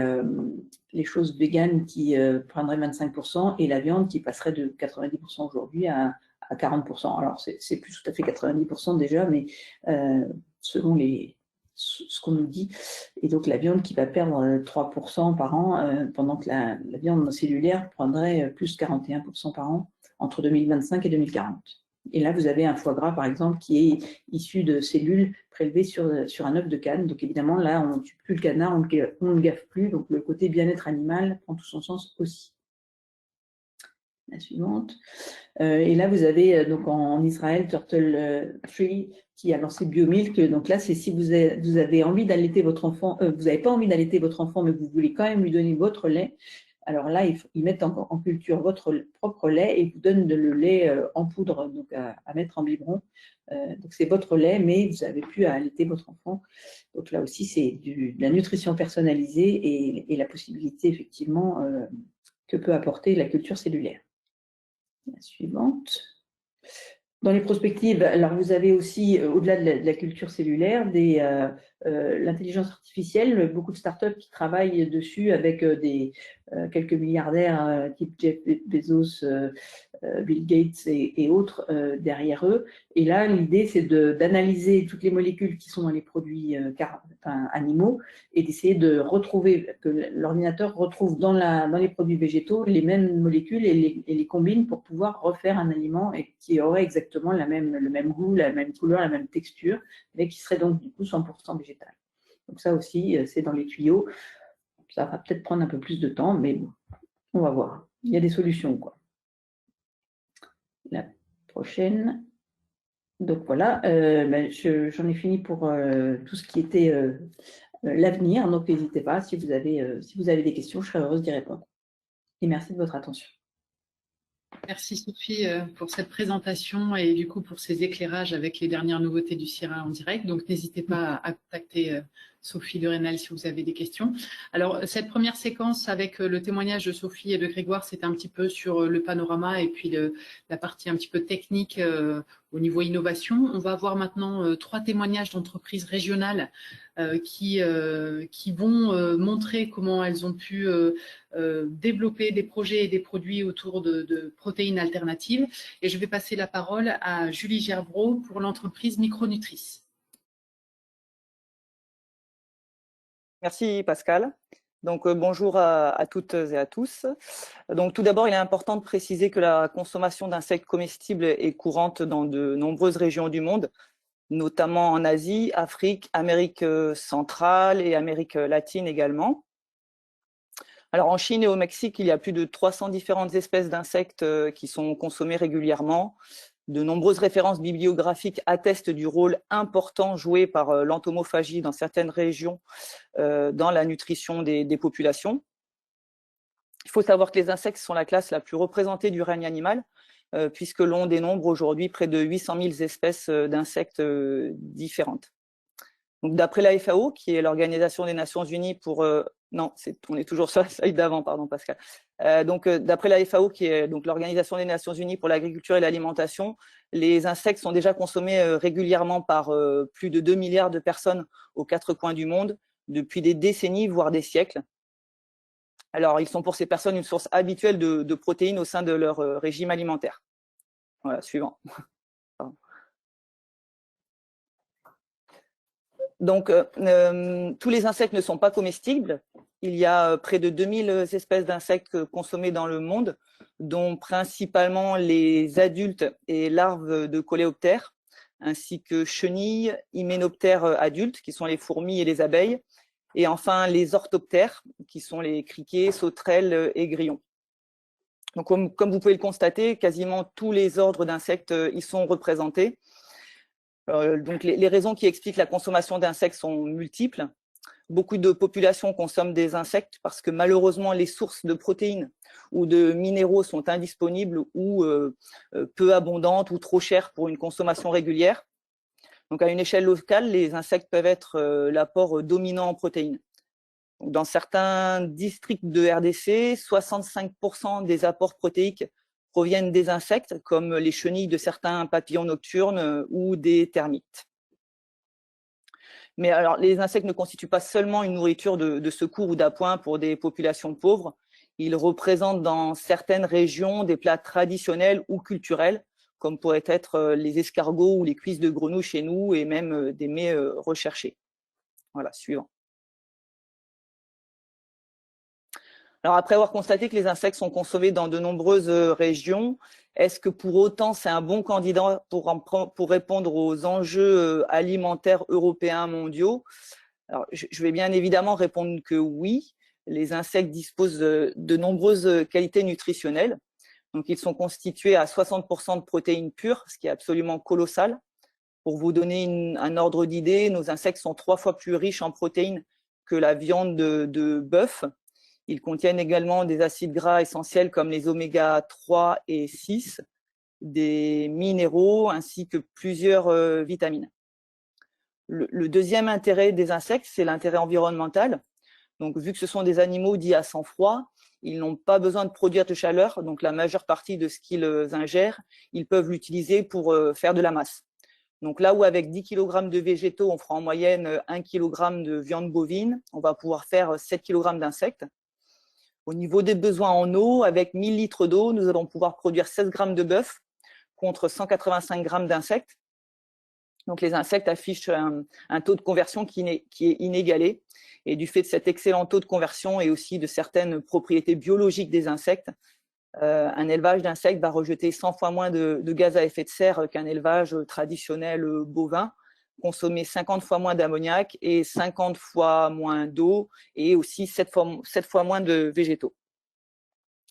choses véganes qui prendraient 25% et la viande qui passerait de 90% aujourd'hui à 40%. Alors, c'est plus tout à fait 90% déjà, mais selon ce qu'on nous dit. Et donc, la viande qui va perdre 3% par an, pendant que la viande cellulaire prendrait plus 41% par an entre 2025 et 2040. Et là, vous avez un foie gras, par exemple, qui est issu de cellules prélevées sur un œuf de canne. Donc évidemment, là, on ne tue plus le canard, on ne le gaffe plus. Donc le côté bien-être animal prend tout son sens aussi. La suivante. Et là, vous avez donc en Israël Turtle Tree qui a lancé BioMilk. Donc là, c'est si vous avez envie d'allaiter votre enfant, vous n'avez pas envie d'allaiter votre enfant, mais vous voulez quand même lui donner votre lait. Alors là, ils mettent en culture votre propre lait et ils vous donnent le lait en poudre donc à mettre en biberon. Donc c'est votre lait, mais vous n'avez plus à allaiter votre enfant. Donc là aussi, c'est de la nutrition personnalisée et la possibilité effectivement que peut apporter la culture cellulaire. La suivante. Dans les prospectives, alors vous avez aussi, au-delà de la culture cellulaire, l'intelligence artificielle, beaucoup de startups qui travaillent dessus avec quelques milliardaires type Jeff Bezos, Bill Gates et autres derrière eux. Et là, l'idée, c'est d'analyser toutes les molécules qui sont dans les produits animaux et d'essayer de retrouver, que l'ordinateur retrouve dans les produits végétaux les mêmes molécules et les combine pour pouvoir refaire un aliment et qui aurait exactement le même goût, la même couleur, la même texture, mais qui serait donc du coup 100% végétal. Donc ça aussi, c'est dans les tuyaux. Ça va peut-être prendre un peu plus de temps, mais bon, on va voir. Il y a des solutions, quoi. La prochaine. Donc voilà, j'en ai fini pour tout ce qui était l'avenir. Donc n'hésitez pas, si vous avez des questions, je serai heureuse d'y répondre. Et merci de votre attention.
Merci Sophie pour cette présentation et du coup pour ces éclairages avec les dernières nouveautés du CIRA en direct. Donc n'hésitez pas à contacter Sophie de Rennal si vous avez des questions. Alors cette première séquence avec le témoignage de Sophie et de Grégoire, c'est un petit peu sur le panorama et puis la partie un petit peu technique au niveau innovation. On va avoir maintenant 3 témoignages d'entreprises régionales qui vont montrer comment elles ont pu développer des projets et des produits autour de protéines alternatives. Et je vais passer la parole à Julie Gerbreau pour l'entreprise Micronutrice.
Merci Pascal. Donc bonjour à toutes et à tous. Donc tout d'abord, il est important de préciser que la consommation d'insectes comestibles est courante dans de nombreuses régions du monde, notamment en Asie, Afrique, Amérique centrale et Amérique latine également. Alors en Chine et au Mexique, il y a plus de 300 différentes espèces d'insectes qui sont consommées régulièrement. De nombreuses références bibliographiques attestent du rôle important joué par l'entomophagie dans certaines régions dans la nutrition des populations. Il faut savoir que les insectes sont la classe la plus représentée du règne animal, puisque l'on dénombre aujourd'hui près de 800 000 espèces d'insectes différentes. D'après la FAO, qui est l'Organisation des Nations Unies pour… non, on est toujours sur la slide d'avant, pardon Pascal. D'après la FAO, qui est donc l'Organisation des Nations Unies pour l'agriculture et l'alimentation, les insectes sont déjà consommés régulièrement par plus de 2 milliards de personnes aux 4 coins du monde, depuis des décennies, voire des siècles. Alors, ils sont pour ces personnes une source habituelle de protéines au sein de leur régime alimentaire. Voilà, suivant. Pardon. Donc, tous les insectes ne sont pas comestibles. Il y a près de 2000 espèces d'insectes consommées dans le monde, dont principalement les adultes et larves de coléoptères, ainsi que chenilles, hyménoptères adultes, qui sont les fourmis et les abeilles, et enfin les orthoptères, qui sont les criquets, sauterelles et grillons. Donc, comme vous pouvez le constater, quasiment tous les ordres d'insectes y sont représentés. Donc les raisons qui expliquent la consommation d'insectes sont multiples. Beaucoup de populations consomment des insectes parce que malheureusement les sources de protéines ou de minéraux sont indisponibles ou peu abondantes ou trop chères pour une consommation régulière. Donc à une échelle locale, les insectes peuvent être l'apport dominant en protéines. Donc, dans certains districts de RDC, 65% des apports protéiques proviennent des insectes, comme les chenilles de certains papillons nocturnes ou des termites. Mais alors, les insectes ne constituent pas seulement une nourriture de secours ou d'appoint pour des populations pauvres. Ils représentent dans certaines régions des plats traditionnels ou culturels, comme pourraient être les escargots ou les cuisses de grenouille chez nous, et même des mets recherchés. Voilà, suivant. Alors, après avoir constaté que les insectes sont consommés dans de nombreuses régions, est-ce que pour autant c'est un bon candidat pour répondre aux enjeux alimentaires européens mondiaux? Alors, je vais bien évidemment répondre que oui. Les insectes disposent de nombreuses qualités nutritionnelles. Donc, ils sont constitués à 60% de protéines pures, ce qui est absolument colossal. Pour vous donner un ordre d'idée, nos insectes sont 3 fois plus riches en protéines que la viande de bœuf. Ils contiennent également des acides gras essentiels comme les oméga 3 et 6, des minéraux ainsi que plusieurs vitamines. Le deuxième intérêt des insectes, c'est l'intérêt environnemental. Donc, vu que ce sont des animaux dits à sang froid, ils n'ont pas besoin de produire de chaleur. Donc, la majeure partie de ce qu'ils ingèrent, ils peuvent l'utiliser pour faire de la masse. Donc, là où avec 10 kg de végétaux, on fera en moyenne 1 kg de viande bovine, on va pouvoir faire 7 kg d'insectes. Au niveau des besoins en eau, avec 1000 litres d'eau, nous allons pouvoir produire 16 grammes de bœuf contre 185 grammes d'insectes. Donc, les insectes affichent un taux de conversion qui est inégalé. Et du fait de cet excellent taux de conversion et aussi de certaines propriétés biologiques des insectes, un élevage d'insectes va rejeter 100 fois moins de gaz à effet de serre qu'un élevage traditionnel bovin, consommer 50 fois moins d'ammoniac et 50 fois moins d'eau et aussi 7 fois moins de végétaux.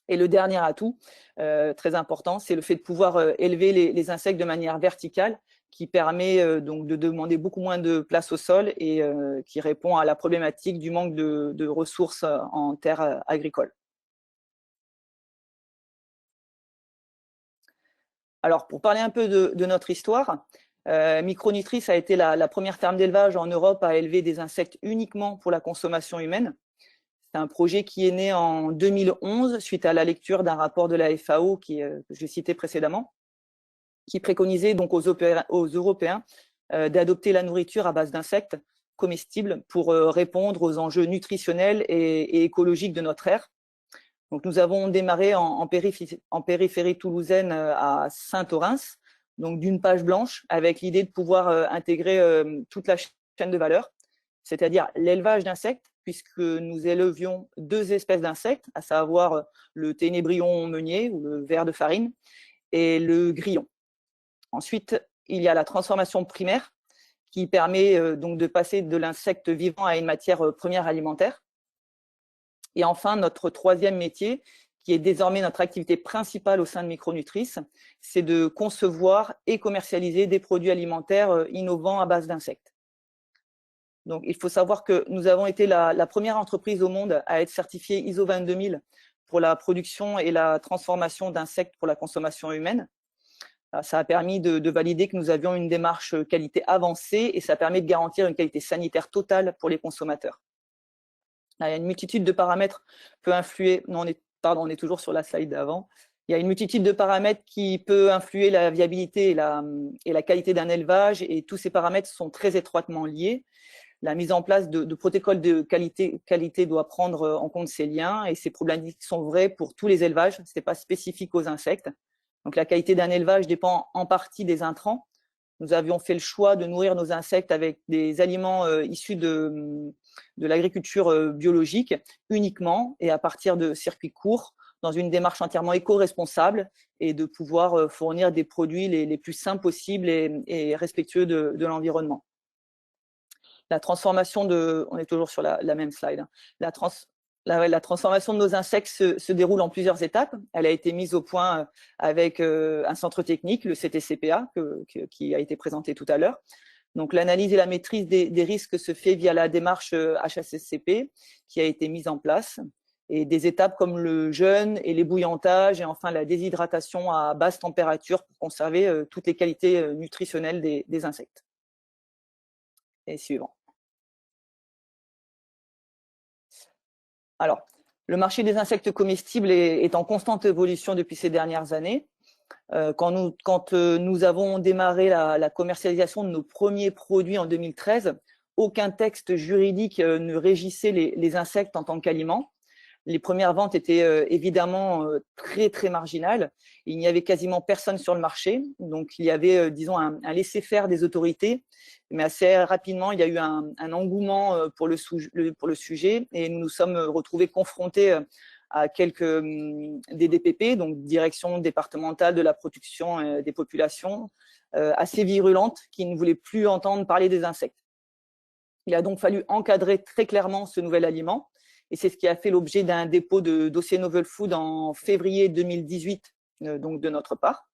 Et le dernier atout, très important, c'est le fait de pouvoir élever les insectes de manière verticale, qui permet donc de demander beaucoup moins de place au sol et qui répond à la problématique du manque de ressources en terres agricoles. Alors, pour parler un peu de notre histoire, Micronutris a été la première ferme d'élevage en Europe à élever des insectes uniquement pour la consommation humaine. C'est un projet qui est né en 2011 suite à la lecture d'un rapport de la FAO que j'ai cité précédemment, qui préconisait donc aux Européens d'adopter la nourriture à base d'insectes comestibles pour répondre aux enjeux nutritionnels et écologiques de notre ère. Donc, nous avons démarré en périphérie toulousaine à Saint-Orens, donc d'une page blanche, avec l'idée de pouvoir intégrer toute la chaîne de valeur, c'est-à-dire l'élevage d'insectes, puisque nous élevions 2 espèces d'insectes, à savoir le ténébrion meunier ou le ver de farine et le grillon. Ensuite, il y a la transformation primaire qui permet donc de passer de l'insecte vivant à une matière première alimentaire. Et enfin, notre troisième métier, qui est désormais notre activité principale au sein de Micronutris, c'est de concevoir et commercialiser des produits alimentaires innovants à base d'insectes. Donc, il faut savoir que nous avons été la première entreprise au monde à être certifiée ISO 22000 pour la production et la transformation d'insectes pour la consommation humaine. Ça a permis de valider que nous avions une démarche qualité avancée et ça permet de garantir une qualité sanitaire totale pour les consommateurs. Là, il y a une multitude de paramètres qui peut influer. Non, on est toujours sur la slide d'avant. Il y a une multitude de paramètres qui peut influer la viabilité et la qualité d'un élevage et tous ces paramètres sont très étroitement liés. La mise en place de protocoles de qualité doit prendre en compte ces liens et ces problématiques sont vraies pour tous les élevages. Ce n'est pas spécifique aux insectes. Donc, la qualité d'un élevage dépend en partie des intrants. Nous avions fait le choix de nourrir nos insectes avec des aliments issus de l'agriculture biologique uniquement et à partir de circuits courts dans une démarche entièrement éco-responsable et de pouvoir fournir des produits les plus sains possibles et respectueux de l'environnement. La transformation on est toujours sur la même slide, la transformation de nos insectes se déroule en plusieurs étapes. Elle a été mise au point avec un centre technique, le CTCPA, qui a été présenté tout à l'heure. Donc, l'analyse et la maîtrise des risques se fait via la démarche HACCP qui a été mise en place. Et des étapes comme le jeûne et l'ébouillantage et enfin la déshydratation à basse température pour conserver toutes les qualités nutritionnelles des insectes. Et suivant. Alors, le marché des insectes comestibles est en constante évolution depuis ces dernières années. Quand nous avons démarré la commercialisation de nos premiers produits en 2013, aucun texte juridique ne régissait les insectes en tant qu'aliments. Les premières ventes étaient évidemment très, très marginales. Il n'y avait quasiment personne sur le marché. Donc, il y avait, disons, un laisser-faire des autorités. Mais assez rapidement, il y a eu un engouement pour le sujet et nous nous sommes retrouvés confrontés à quelques des DPP, donc Direction départementale de la protection des populations, assez virulentes, qui ne voulaient plus entendre parler des insectes. Il a donc fallu encadrer très clairement ce nouvel aliment, et c'est ce qui a fait l'objet d'un dépôt de dossier Novel Food en février 2018, donc de notre part.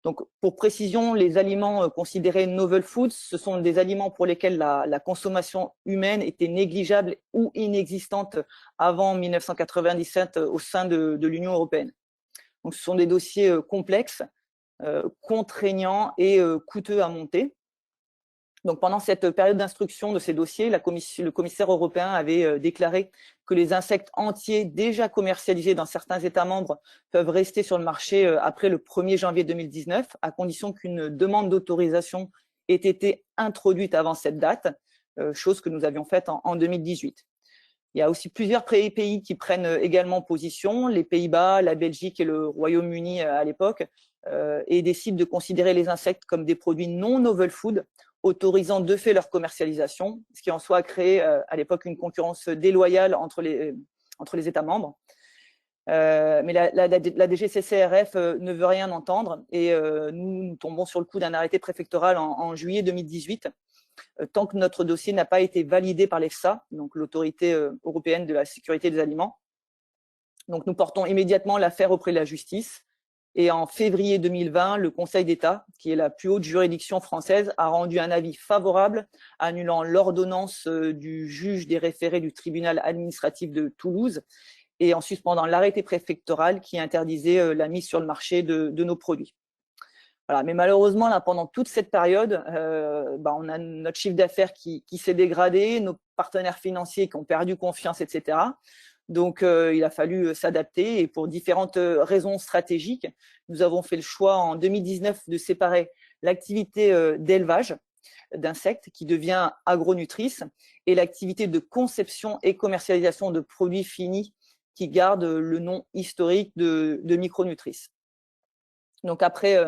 Donc, pour précision, les aliments considérés novel foods, ce sont des aliments pour lesquels la consommation humaine était négligeable ou inexistante avant 1997 au sein de l'Union européenne. Donc, ce sont des dossiers complexes, contraignants et coûteux à monter. Donc, pendant cette période d'instruction de ces dossiers, le commissaire européen avait déclaré que les insectes entiers déjà commercialisés dans certains États membres peuvent rester sur le marché après le 1er janvier 2019, à condition qu'une demande d'autorisation ait été introduite avant cette date, chose que nous avions faite en 2018. Il y a aussi plusieurs pays qui prennent également position, les Pays-Bas, la Belgique et le Royaume-Uni à l'époque, et décident de considérer les insectes comme des produits non novel food, autorisant de fait leur commercialisation, ce qui en soi a créé à l'époque une concurrence déloyale entre les États membres. Mais la DGCCRF ne veut rien entendre et nous tombons sur le coup d'un arrêté préfectoral en juillet 2018, tant que notre dossier n'a pas été validé par l'EFSA, donc l'autorité européenne de la sécurité des aliments. Donc nous portons immédiatement l'affaire auprès de la justice. Et en février 2020, le Conseil d'État, qui est la plus haute juridiction française, a rendu un avis favorable, annulant l'ordonnance du juge des référés du tribunal administratif de Toulouse et en suspendant l'arrêté préfectoral qui interdisait la mise sur le marché de nos produits. Voilà. Mais malheureusement, là, pendant toute cette période, on a notre chiffre d'affaires qui s'est dégradé, nos partenaires financiers qui ont perdu confiance, etc. Donc, il a fallu s'adapter et pour différentes raisons stratégiques, nous avons fait le choix en 2019 de séparer l'activité d'élevage d'insectes qui devient agronutrice et l'activité de conception et commercialisation de produits finis qui garde le nom historique de micronutrice. Donc après,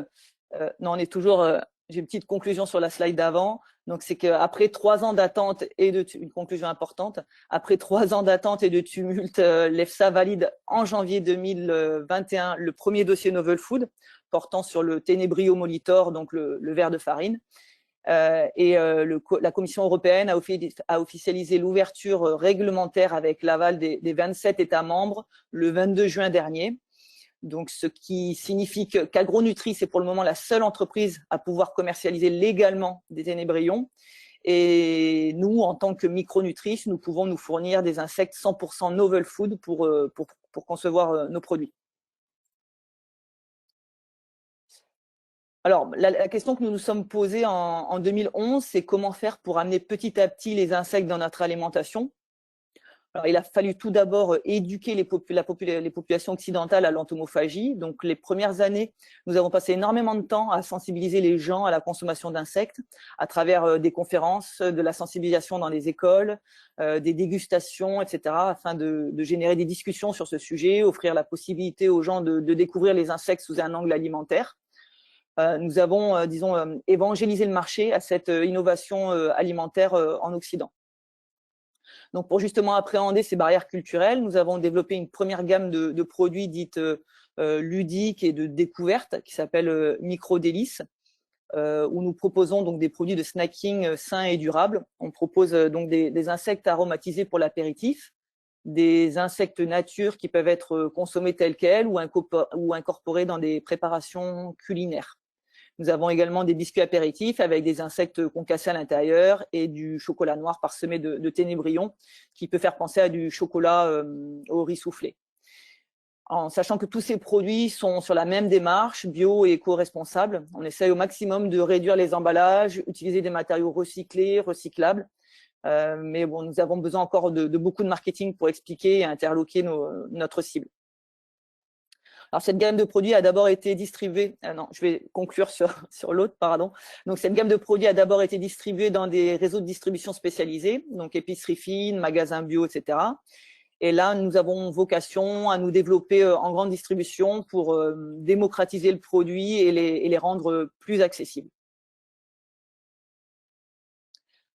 non, on est toujours, j'ai une petite conclusion sur la slide d'avant. Donc, c'est qu'après 3 ans d'attente et une conclusion importante, après 3 ans d'attente et de tumulte, l'EFSA valide en janvier 2021 le premier dossier Novel Food portant sur le Tenebrio molitor, donc le ver de farine. La Commission européenne a officialisé l'ouverture réglementaire avec l'aval des 27 États membres le 22 juin dernier. Donc, ce qui signifie qu'Agronutri, c'est pour le moment la seule entreprise à pouvoir commercialiser légalement des ténébrions. Et nous, en tant que micronutrice, nous pouvons nous fournir des insectes 100% novel food pour concevoir nos produits. Alors, la question que nous nous sommes posée en 2011, c'est comment faire pour amener petit à petit les insectes dans notre alimentation. Alors, il a fallu tout d'abord éduquer les populations occidentales à l'entomophagie. Donc, les premières années, nous avons passé énormément de temps à sensibiliser les gens à la consommation d'insectes à travers des conférences, de la sensibilisation dans les écoles, des dégustations, etc., afin de générer des discussions sur ce sujet, offrir la possibilité aux gens de découvrir les insectes sous un angle alimentaire. Nous avons, disons, évangélisé le marché à cette innovation alimentaire en Occident. Donc, pour justement appréhender ces barrières culturelles, nous avons développé une première gamme de produits dites ludiques et de découverte qui s'appelle Microdélices, où nous proposons donc des produits de snacking sains et durables. On propose donc des insectes aromatisés pour l'apéritif, des insectes nature qui peuvent être consommés tels quels ou incorporés dans des préparations culinaires. Nous avons également des biscuits apéritifs avec des insectes concassés à l'intérieur et du chocolat noir parsemé de ténébrions qui peut faire penser à du chocolat au riz soufflé. En sachant que tous ces produits sont sur la même démarche, bio et éco-responsable, on essaye au maximum de réduire les emballages, utiliser des matériaux recyclés, recyclables. Mais bon, nous avons besoin encore de beaucoup de marketing pour expliquer et interloquer notre cible. Alors, cette gamme de produits a d'abord été distribuée, je vais conclure sur l'autre, pardon. Donc, cette gamme de produits a d'abord été distribuée dans des réseaux de distribution spécialisés, donc épiceries fines, magasins bio, etc. Et là, nous avons vocation à nous développer en grande distribution pour démocratiser le produit et les rendre plus accessibles.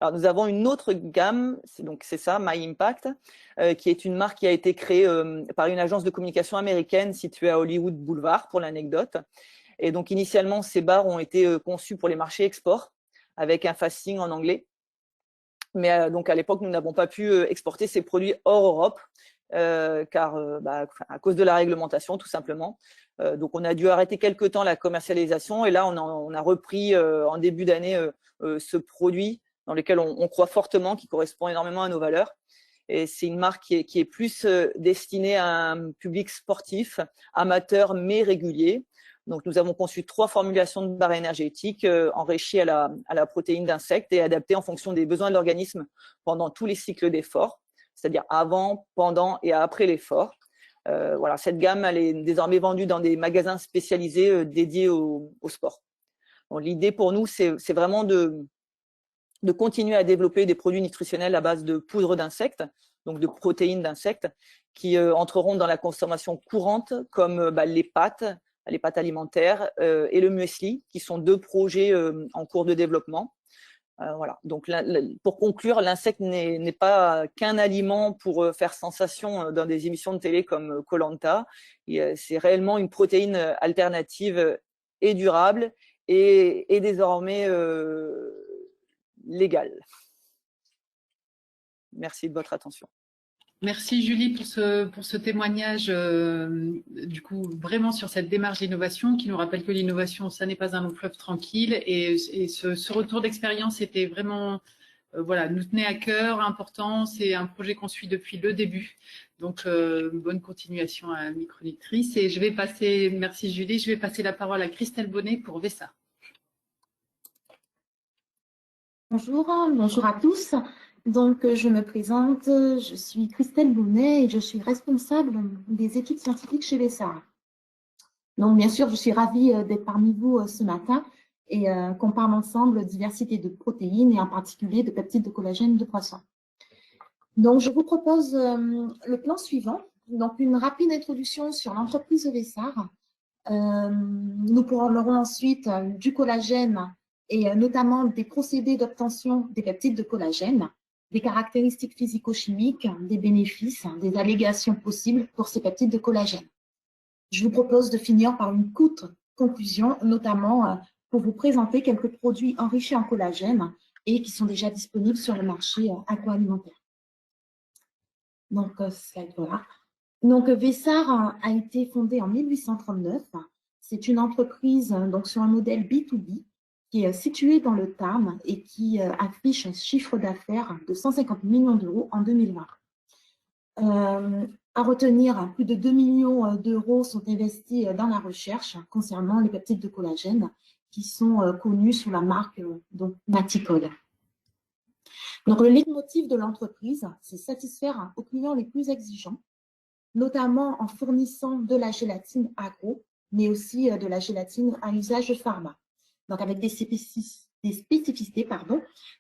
Alors, nous avons une autre gamme, c'est ça, My Impact, qui est une marque qui a été créée par une agence de communication américaine située à Hollywood Boulevard, pour l'anecdote. Et donc, initialement, ces barres ont été conçues pour les marchés export, avec un fasting en anglais. Mais donc, à l'époque, nous n'avons pas pu exporter ces produits hors Europe, car à cause de la réglementation, tout simplement. Donc, on a dû arrêter quelque temps la commercialisation. Et là, on a repris en début d'année ce produit dans lequel on croit fortement, qui correspond énormément à nos valeurs. Et c'est une marque qui est plus destinée à un public sportif, amateur, mais régulier. Donc, nous avons conçu 3 formulations de barres énergétiques enrichies à la protéine d'insectes et adaptées en fonction des besoins de l'organisme pendant tous les cycles d'effort, c'est-à-dire avant, pendant et après l'effort. Voilà, cette gamme, elle est désormais vendue dans des magasins spécialisés dédiés au sport. L'idée pour nous, c'est vraiment de continuer à développer des produits nutritionnels à base de poudre d'insectes, donc de protéines d'insectes, qui entreront dans la consommation courante, comme les pâtes alimentaires et le muesli, qui sont 2 projets en cours de développement. Voilà. Donc, pour conclure, l'insecte n'est pas qu'un aliment pour faire sensation dans des émissions de télé comme Koh-Lanta. C'est réellement une protéine alternative et durable et désormais légale. Merci de votre attention.
Merci Julie pour ce témoignage, du coup, vraiment sur cette démarche d'innovation qui nous rappelle que l'innovation, ça n'est pas un long fleuve tranquille. Et ce retour d'expérience était vraiment, voilà, nous tenait à cœur, important. C'est un projet qu'on suit depuis le début. Donc, bonne continuation à Micronutrice. Et je vais passer, merci Julie, je vais passer la parole à Christelle Bonnet pour VESA.
Bonjour à tous. Donc, je me présente, je suis Christelle Bonnet et je suis responsable des études scientifiques chez VESA. Donc, bien sûr, je suis ravie d'être parmi vous ce matin et qu'on parle ensemble de diversité de protéines et en particulier de peptides de collagène de poisson. Donc, je vous propose le plan suivant. Donc, une rapide introduction sur l'entreprise VESA. Nous parlerons ensuite du collagène et notamment des procédés d'obtention des peptides de collagène, des caractéristiques physico-chimiques, des bénéfices, des allégations possibles pour ces peptides de collagène. Je vous propose de finir par une courte conclusion, notamment pour vous présenter quelques produits enrichis en collagène et qui sont déjà disponibles sur le marché agroalimentaire. Donc, voilà. Donc, VESA a été fondée en 1839. C'est une entreprise donc, sur un modèle B2B qui est située dans le Tarn et qui affiche un chiffre d'affaires de 150 millions d'euros en 2020. À retenir, plus de 2 millions d'euros sont investis dans la recherche concernant les peptides de collagène qui sont connus sous la marque donc, Maticol. Donc, le leitmotiv de l'entreprise, c'est satisfaire aux clients les plus exigeants, notamment en fournissant de la gélatine agro, mais aussi de la gélatine à usage pharma. Donc avec des spécificités,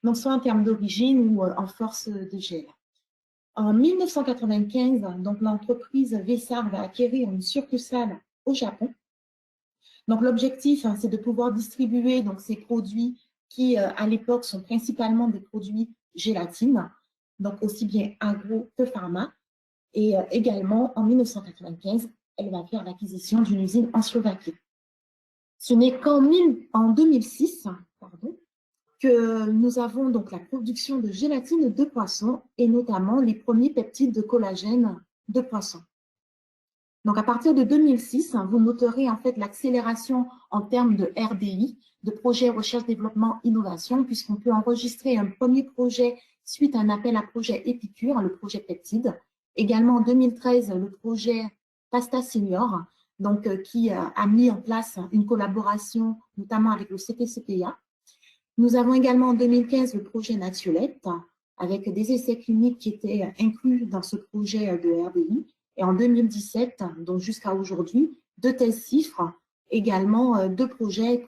donc soit en termes d'origine ou en force de gel. En 1995, donc l'entreprise VESA va acquérir une succursale au Japon. Donc l'objectif, c'est de pouvoir distribuer donc, ces produits qui, à l'époque, sont principalement des produits gélatine, donc aussi bien agro que pharma. Et également, en 1995, elle va faire l'acquisition d'une usine en Slovaquie. Ce n'est qu'en 2006 que nous avons donc la production de gélatine de poisson et notamment les premiers peptides de collagène de poisson. Donc, à partir de 2006, vous noterez en fait l'accélération en termes de RDI, de projet recherche, développement, innovation, puisqu'on peut enregistrer un premier projet suite à un appel à projet Épicure, le projet peptide. Également en 2013, le projet Pasta Senior, donc, qui a mis en place une collaboration notamment avec le CPCPA. Nous avons également en 2015 le projet Natiolette avec des essais cliniques qui étaient inclus dans ce projet de RDI. Et en 2017, donc jusqu'à aujourd'hui, 2 tels chiffres, également 2 projets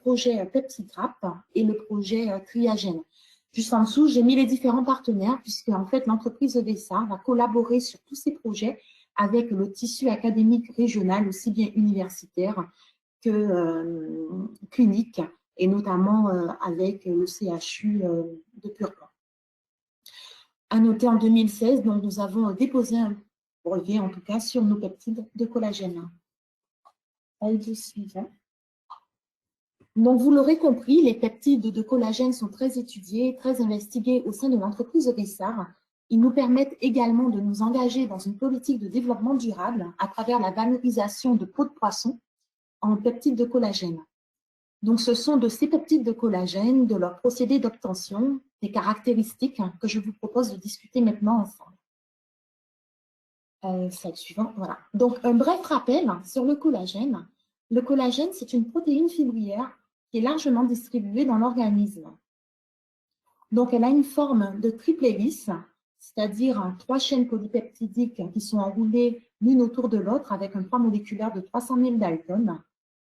PepsiTrap et le projet Triagène. Juste en dessous, j'ai mis les différents partenaires puisque en fait l'entreprise VESA va collaborer sur tous ces projets avec le tissu académique régional, aussi bien universitaire que clinique, et notamment avec le CHU de Purpan. À noter en 2016, donc, nous avons déposé un brevet, en tout cas, sur nos peptides de collagène. Slide suivant. Donc, vous l'aurez compris, les peptides de collagène sont très étudiés, très investigués au sein de l'entreprise Vessar. Ils nous permettent également de nous engager dans une politique de développement durable à travers la valorisation de peaux de poisson en peptides de collagène. Donc, ce sont de ces peptides de collagène, de leur procédé d'obtention, des caractéristiques que je vous propose de discuter maintenant ensemble. Slide suivant, voilà. Donc, un bref rappel sur le collagène. Le collagène, c'est une protéine fibrillaire qui est largement distribuée dans l'organisme. Donc, elle a une forme de triple hélice, c'est-à-dire 3 chaînes polypeptidiques qui sont enroulées l'une autour de l'autre avec un poids moléculaire de 300 000 Dalton.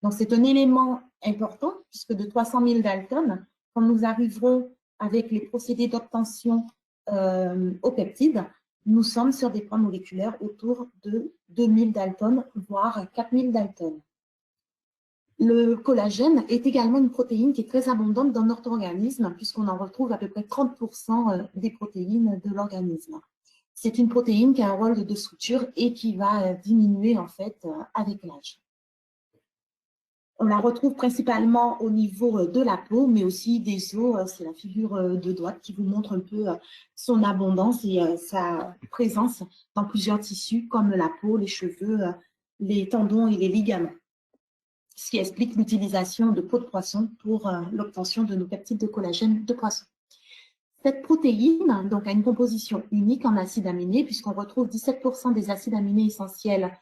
Donc, c'est un élément important puisque de 300 000 Dalton, quand nous arriverons avec les procédés d'obtention aux peptides, nous sommes sur des poids moléculaires autour de 2000 Dalton, voire 4000 Dalton. Le collagène est également une protéine qui est très abondante dans notre organisme, puisqu'on en retrouve à peu près 30% des protéines de l'organisme. C'est une protéine qui a un rôle de structure et qui va diminuer en fait avec l'âge. On la retrouve principalement au niveau de la peau, mais aussi des os. C'est la figure de droite qui vous montre un peu son abondance et sa présence dans plusieurs tissus comme la peau, les cheveux, les tendons et les ligaments. Ce qui explique l'utilisation de peau de poisson pour l'obtention de nos peptides de collagène de poisson. Cette protéine donc, a une composition unique en acides aminés, puisqu'on retrouve 17% des acides aminés essentiels,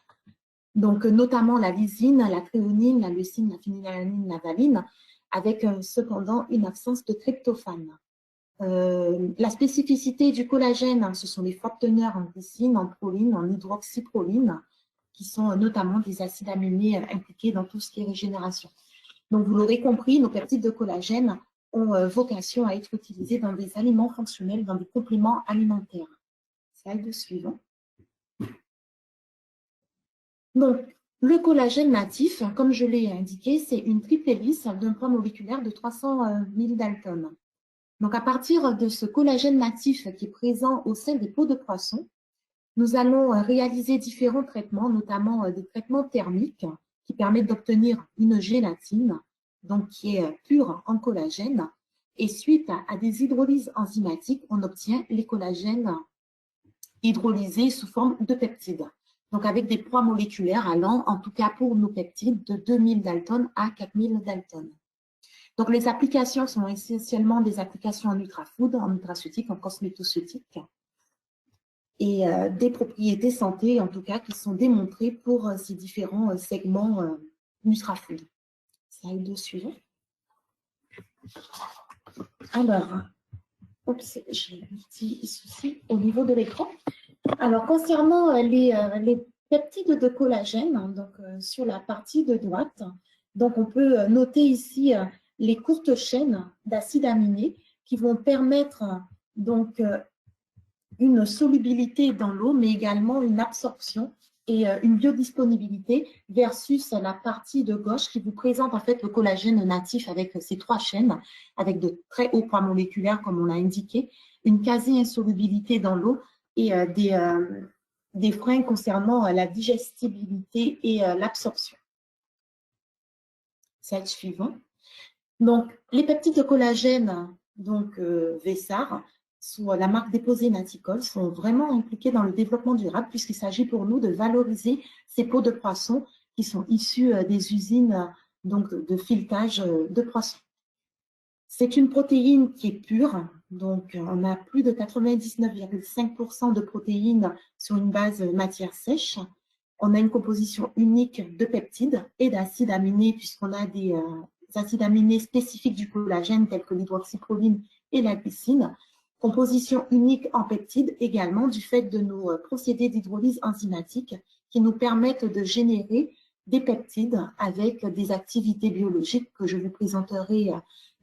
donc notamment la lysine, la thréonine, la leucine, la phénylalanine, la valine, avec cependant une absence de tryptophane. La spécificité du collagène, ce sont les fortes teneurs en glycine, en proline, en hydroxyproline, qui sont notamment des acides aminés impliqués dans tout ce qui est régénération. Donc, vous l'aurez compris, nos peptides de collagène ont vocation à être utilisés dans des aliments fonctionnels, dans des compléments alimentaires. Slide suivant. Donc, le collagène natif, comme je l'ai indiqué, c'est une triple hélice d'un poids moléculaire de 300 000 Dalton. Donc, à partir de ce collagène natif qui est présent au sein des peaux de poisson, nous allons réaliser différents traitements, notamment des traitements thermiques qui permettent d'obtenir une gélatine, donc qui est pure en collagène. Et suite à des hydrolyses enzymatiques, on obtient les collagènes hydrolysés sous forme de peptides. Donc avec des poids moléculaires allant, en tout cas pour nos peptides, de 2000 Dalton à 4000 Dalton. Donc les applications sont essentiellement des applications en nutrafood, en nutraceutique, en cosmétoceutique, et des propriétés santé, en tout cas, qui sont démontrées pour ces différents segments nutrafood. Slide suivant. Alors, j'ai un petit souci au niveau de l'écran. Alors, concernant les peptides de collagène, donc sur la partie de droite, donc on peut noter ici les courtes chaînes d'acides aminés qui vont permettre donc une solubilité dans l'eau, mais également une absorption et une biodisponibilité versus la partie de gauche qui vous présente en fait le collagène natif avec ces 3 chaînes, avec de très hauts poids moléculaires comme on l'a indiqué, une quasi-insolubilité dans l'eau et des freins concernant la digestibilité et l'absorption. Slide suivant. Donc, les peptides de collagène, donc Vessar, sous la marque déposée Naticol, sont vraiment impliqués dans le développement durable puisqu'il s'agit pour nous de valoriser ces peaux de poisson qui sont issues des usines donc, de filetage de poissons. C'est une protéine qui est pure, donc on a plus de 99,5% de protéines sur une base matière sèche. On a une composition unique de peptides et d'acides aminés puisqu'on a des acides aminés spécifiques du collagène tels que l'hydroxyproline et la glycine. Composition unique en peptides également du fait de nos procédés d'hydrolyse enzymatique qui nous permettent de générer des peptides avec des activités biologiques que je vous présenterai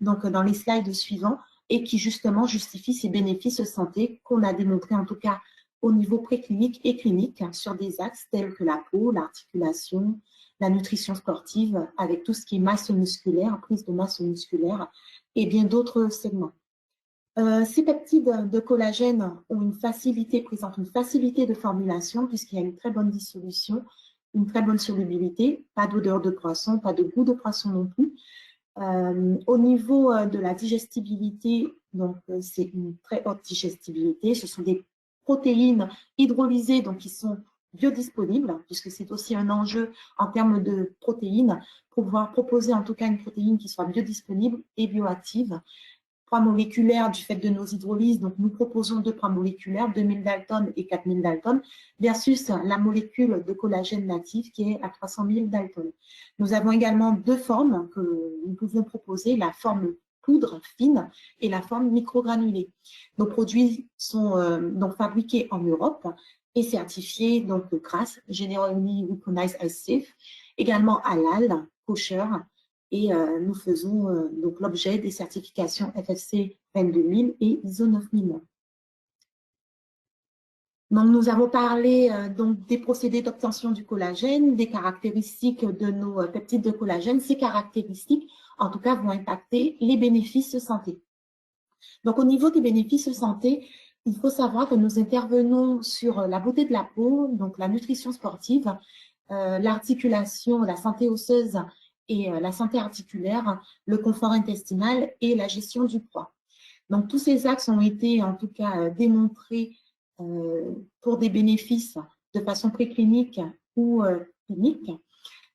donc dans les slides suivants et qui justement justifient ces bénéfices santé qu'on a démontrés en tout cas au niveau préclinique et clinique sur des axes tels que la peau, l'articulation, la nutrition sportive avec tout ce qui est masse musculaire, prise de masse musculaire et bien d'autres segments. Ces peptides de collagène présentent une facilité de formulation puisqu'il y a une très bonne dissolution, une très bonne solubilité, pas d'odeur de poisson, pas de goût de poisson non plus. Au niveau de la digestibilité, donc c'est une très haute digestibilité. Ce sont des protéines hydrolysées, donc qui sont biodisponibles, puisque c'est aussi un enjeu en termes de protéines, pour pouvoir proposer en tout cas une protéine qui soit biodisponible et bioactive. Poids moléculaires du fait de nos hydrolyses, donc nous proposons 2 poids moléculaires, 2000 Dalton et 4000 Dalton, versus la molécule de collagène natif qui est à 300 000 Dalton. Nous avons également 2 formes que nous pouvons proposer, la forme poudre fine et la forme microgranulée. Nos produits sont donc fabriqués en Europe et certifiés donc GRAS, Generally Recognized as Safe, également halal, kosher, et nous faisons donc l'objet des certifications FSC 22000 et ISO 9001. Donc, nous avons parlé donc des procédés d'obtention du collagène, des caractéristiques de nos peptides de collagène. Ces caractéristiques, en tout cas, vont impacter les bénéfices santé. Donc, au niveau des bénéfices santé, il faut savoir que nous intervenons sur la beauté de la peau, donc la nutrition sportive, l'articulation, la santé osseuse et la santé articulaire, le confort intestinal et la gestion du poids. Donc, tous ces axes ont été en tout cas démontrés pour des bénéfices de façon préclinique ou clinique.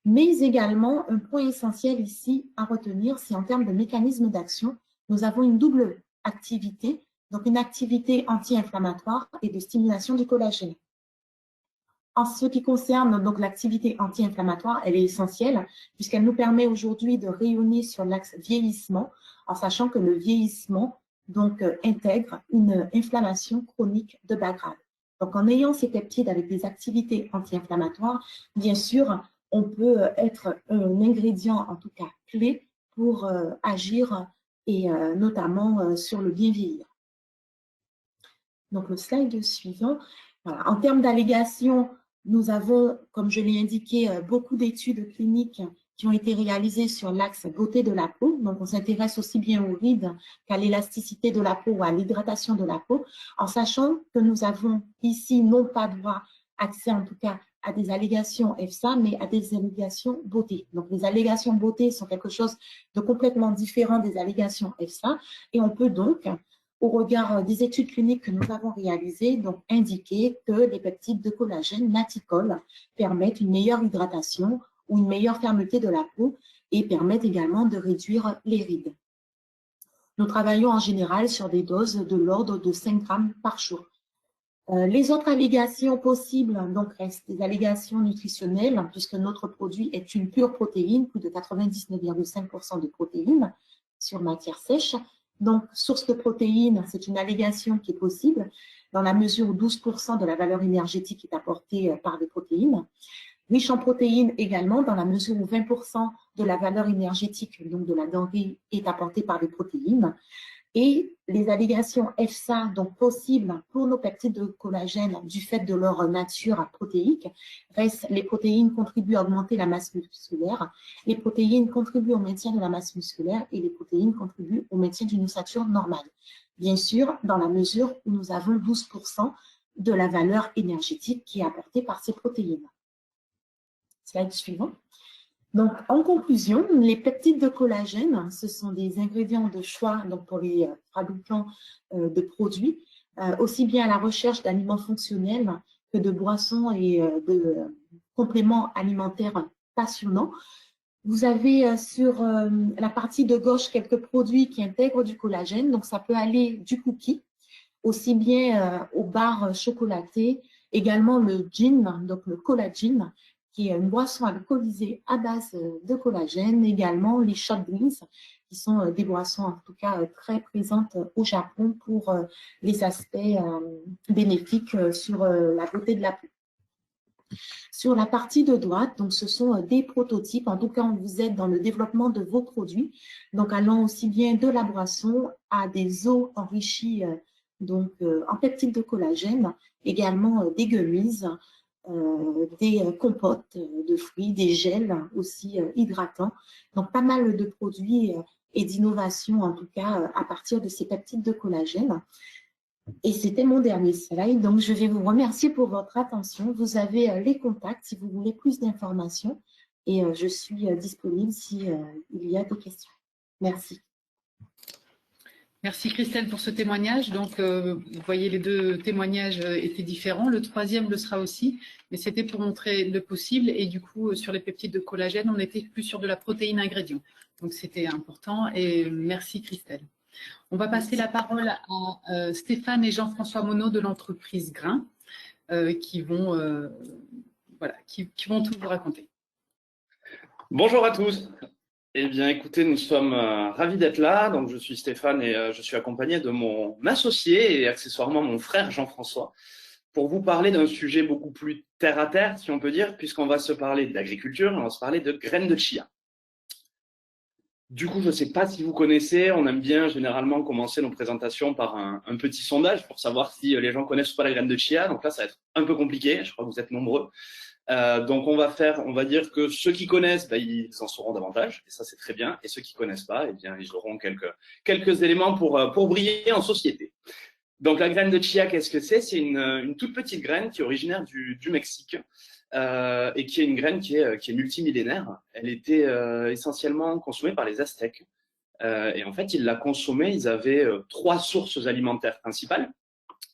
Mais également, un point essentiel ici à retenir, c'est en termes de mécanisme d'action, nous avons une double activité, donc une activité anti-inflammatoire et de stimulation du collagène. En ce qui concerne donc l'activité anti-inflammatoire, elle est essentielle puisqu'elle nous permet aujourd'hui de rayonner sur l'axe vieillissement, en sachant que le vieillissement donc intègre une inflammation chronique de bas grade. Donc en ayant ces peptides avec des activités anti-inflammatoires, bien sûr, on peut être un ingrédient en tout cas clé pour agir et notamment sur le bien vieillir. Donc le slide suivant. Voilà. En termes d'allégations, nous avons, comme je l'ai indiqué, beaucoup d'études cliniques qui ont été réalisées sur l'axe beauté de la peau. Donc, on s'intéresse aussi bien aux rides qu'à l'élasticité de la peau ou à l'hydratation de la peau, en sachant que nous avons ici non pas droit accès en tout cas à des allégations EFSA, mais à des allégations beauté. Donc, les allégations beauté sont quelque chose de complètement différent des allégations EFSA et on peut donc, au regard des études cliniques que nous avons réalisées, donc indiquer que les peptides de collagène Naticol permettent une meilleure hydratation ou une meilleure fermeté de la peau et permettent également de réduire les rides. Nous travaillons en général sur des doses de l'ordre de 5 grammes par jour. Les autres allégations possibles donc restent des allégations nutritionnelles puisque notre produit est une pure protéine, plus de 99,5% de protéines sur matière sèche. Donc, source de protéines, c'est une allégation qui est possible dans la mesure où 12% de la valeur énergétique est apportée par les protéines. Riche en protéines également dans la mesure où 20% de la valeur énergétique donc de la denrée est apportée par les protéines. Et les allégations EFSA, donc possibles pour nos peptides de collagène du fait de leur nature protéique, restent les protéines contribuent à augmenter la masse musculaire, les protéines contribuent au maintien de la masse musculaire et les protéines contribuent au maintien d'une ossature normale. Bien sûr, dans la mesure où nous avons 12% de la valeur énergétique qui est apportée par ces protéines. Slide suivant. Donc, en conclusion, les peptides de collagène, ce sont des ingrédients de choix donc pour les fabricants de produits, aussi bien à la recherche d'aliments fonctionnels que de boissons et de compléments alimentaires passionnants. Vous avez sur la partie de gauche quelques produits qui intègrent du collagène. Donc, ça peut aller du cookie, aussi bien aux barres chocolatées, également le gin, donc le collagène, qui est une boisson alcoolisée à base de collagène, également les shot drinks, qui sont des boissons en tout cas très présentes au Japon pour les aspects bénéfiques sur la beauté de la peau. Sur la partie de droite, donc ce sont des prototypes, en tout cas vous êtes dans le développement de vos produits, donc allant aussi bien de la boisson à des eaux enrichies donc, en peptides de collagène, également des gummies, des compotes de fruits, des gels aussi hydratants. Donc, pas mal de produits et d'innovation, en tout cas, à partir de ces peptides de collagène. Et c'était mon dernier slide. Donc, je vais vous remercier pour votre attention. Vous avez les contacts si vous voulez plus d'informations. Et je suis disponible s'il y a des questions. Merci.
Merci Christelle pour ce témoignage. Donc, vous voyez, les deux témoignages étaient différents. Le troisième le sera aussi, mais c'était pour montrer le possible. Et du coup, sur les peptides de collagène, on était plus sur de la protéine ingrédient. Donc, c'était important. Et merci Christelle. On va passer la parole à Stéphane et Jean-François Monod de l'entreprise Grain qui vont tout vous raconter.
Bonjour à tous. Eh bien, écoutez, nous sommes ravis d'être là. Donc, je suis Stéphane et je suis accompagné de mon associé et accessoirement mon frère Jean-François pour vous parler d'un sujet beaucoup plus terre à terre, si on peut dire, puisqu'on va se parler d'agriculture, on va se parler de graines de chia. Du coup, je ne sais pas si vous connaissez, on aime bien généralement commencer nos présentations par un petit sondage pour savoir si les gens connaissent ou pas la graine de chia. Donc là, ça va être un peu compliqué, je crois que vous êtes nombreux. Donc on va dire que ceux qui connaissent, ils en sauront davantage, et ça c'est très bien. Et ceux qui connaissent pas, eh bien ils auront quelques éléments pour briller en société. Donc la graine de chia, qu'est-ce que c'est? C'est une toute petite graine qui est originaire du Mexique et qui est une graine qui est multimillénaire. Elle était essentiellement consommée par les Aztèques. Et en fait, ils la consommaient, ils avaient 3 sources alimentaires principales.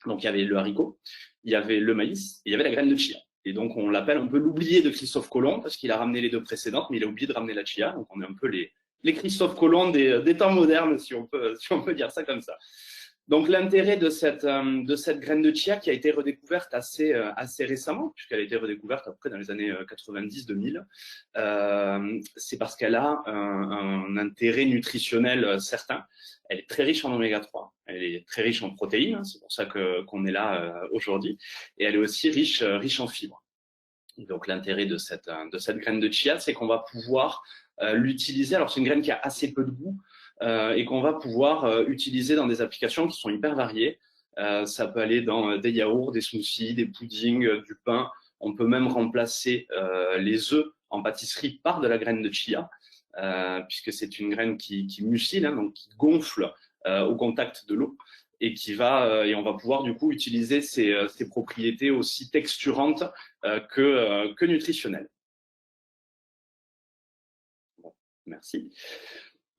Donc il y avait le haricot, il y avait le maïs et il y avait la graine de chia. Et donc, on l'appelle un peu l'oublié de Christophe Colomb, parce qu'il a ramené les 2 précédentes, mais il a oublié de ramener la chia. Donc, on est un peu les Christophe Colomb des temps modernes, si on peut dire ça comme ça. Donc, l'intérêt de cette graine de chia qui a été redécouverte assez récemment, puisqu'elle a été redécouverte à peu près dans les années 90-2000, c'est parce qu'elle a un intérêt nutritionnel certain. Elle est très riche en oméga 3, elle est très riche en protéines, c'est pour ça qu'on est là aujourd'hui, et elle est aussi riche en fibres. Donc l'intérêt de cette graine de chia, c'est qu'on va pouvoir l'utiliser. Alors c'est une graine qui a assez peu de goût et qu'on va pouvoir utiliser dans des applications qui sont hyper variées. Ça peut aller dans des yaourts, des smoothies, des puddings, du pain. On peut même remplacer les œufs en pâtisserie par de la graine de chia. Puisque c'est une graine qui mucile, donc qui gonfle au contact de l'eau et et on va pouvoir du coup utiliser ses propriétés aussi texturantes que nutritionnelles. Bon, merci.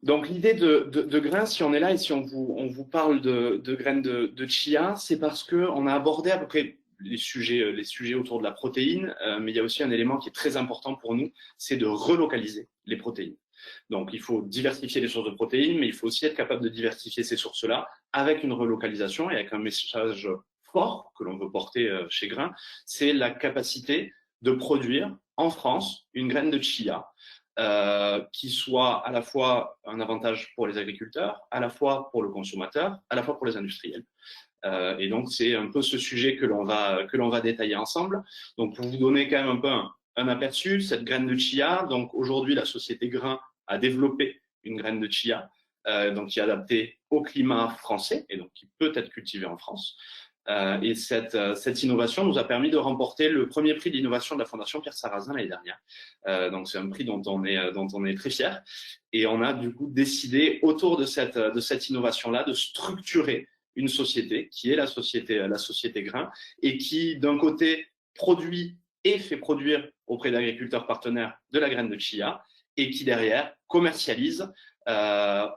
Donc l'idée de grains, si on est là et si on vous parle de graines de chia, c'est parce qu'on a abordé à peu près les sujets autour de la protéine, mais il y a aussi un élément qui est très important pour nous, c'est de relocaliser les protéines. Donc, il faut diversifier les sources de protéines, mais il faut aussi être capable de diversifier ces sources-là avec une relocalisation et avec un message fort que l'on veut porter chez Grain, c'est la capacité de produire en France une graine de chia qui soit à la fois un avantage pour les agriculteurs, à la fois pour le consommateur, à la fois pour les industriels. Et donc, c'est un peu ce sujet que l'on va détailler ensemble. Donc, pour vous donner quand même un peu un aperçu, cette graine de chia, donc aujourd'hui, la société Grain a développé une graine de chia donc qui est adaptée au climat français et donc qui peut être cultivée en France. Et cette innovation nous a permis de remporter le premier prix d'innovation de la Fondation Pierre Sarrazin l'année dernière. Donc c'est un prix dont on est très fiers. Et on a du coup décidé autour de cette innovation-là de structurer une société qui est la société Grain et qui d'un côté produit et fait produire auprès d'agriculteurs partenaires de la graine de chia et qui derrière commercialise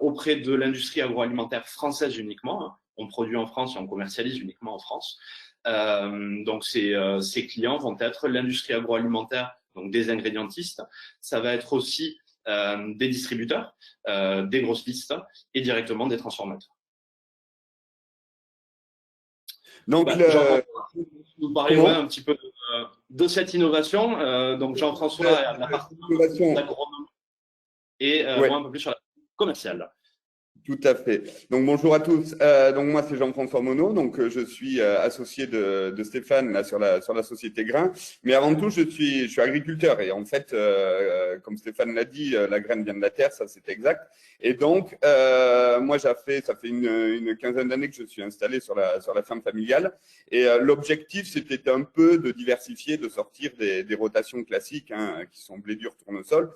auprès de l'industrie agroalimentaire française uniquement. On produit en France et on commercialise uniquement en France. Donc ces clients vont être l'industrie agroalimentaire, donc des ingrédientistes. Ça va être aussi des distributeurs, des grosses listes et directement des transformateurs.
Donc,
vous parlez un petit peu de cette innovation. Donc, Jean-François a la partie agronome et moi un peu plus sur la commerciale.
Tout à fait. Donc bonjour à tous. Donc moi c'est Jean-François Monod. Donc je suis associé de Stéphane là, sur la société Grain. Mais avant tout je suis agriculteur et en fait comme Stéphane l'a dit, la graine vient de la terre, ça c'est exact. Et donc moi ça fait une quinzaine d'années que je suis installé sur la ferme familiale. Et l'objectif c'était un peu de diversifier, de sortir des rotations classiques hein, qui sont blé dur, tournesol.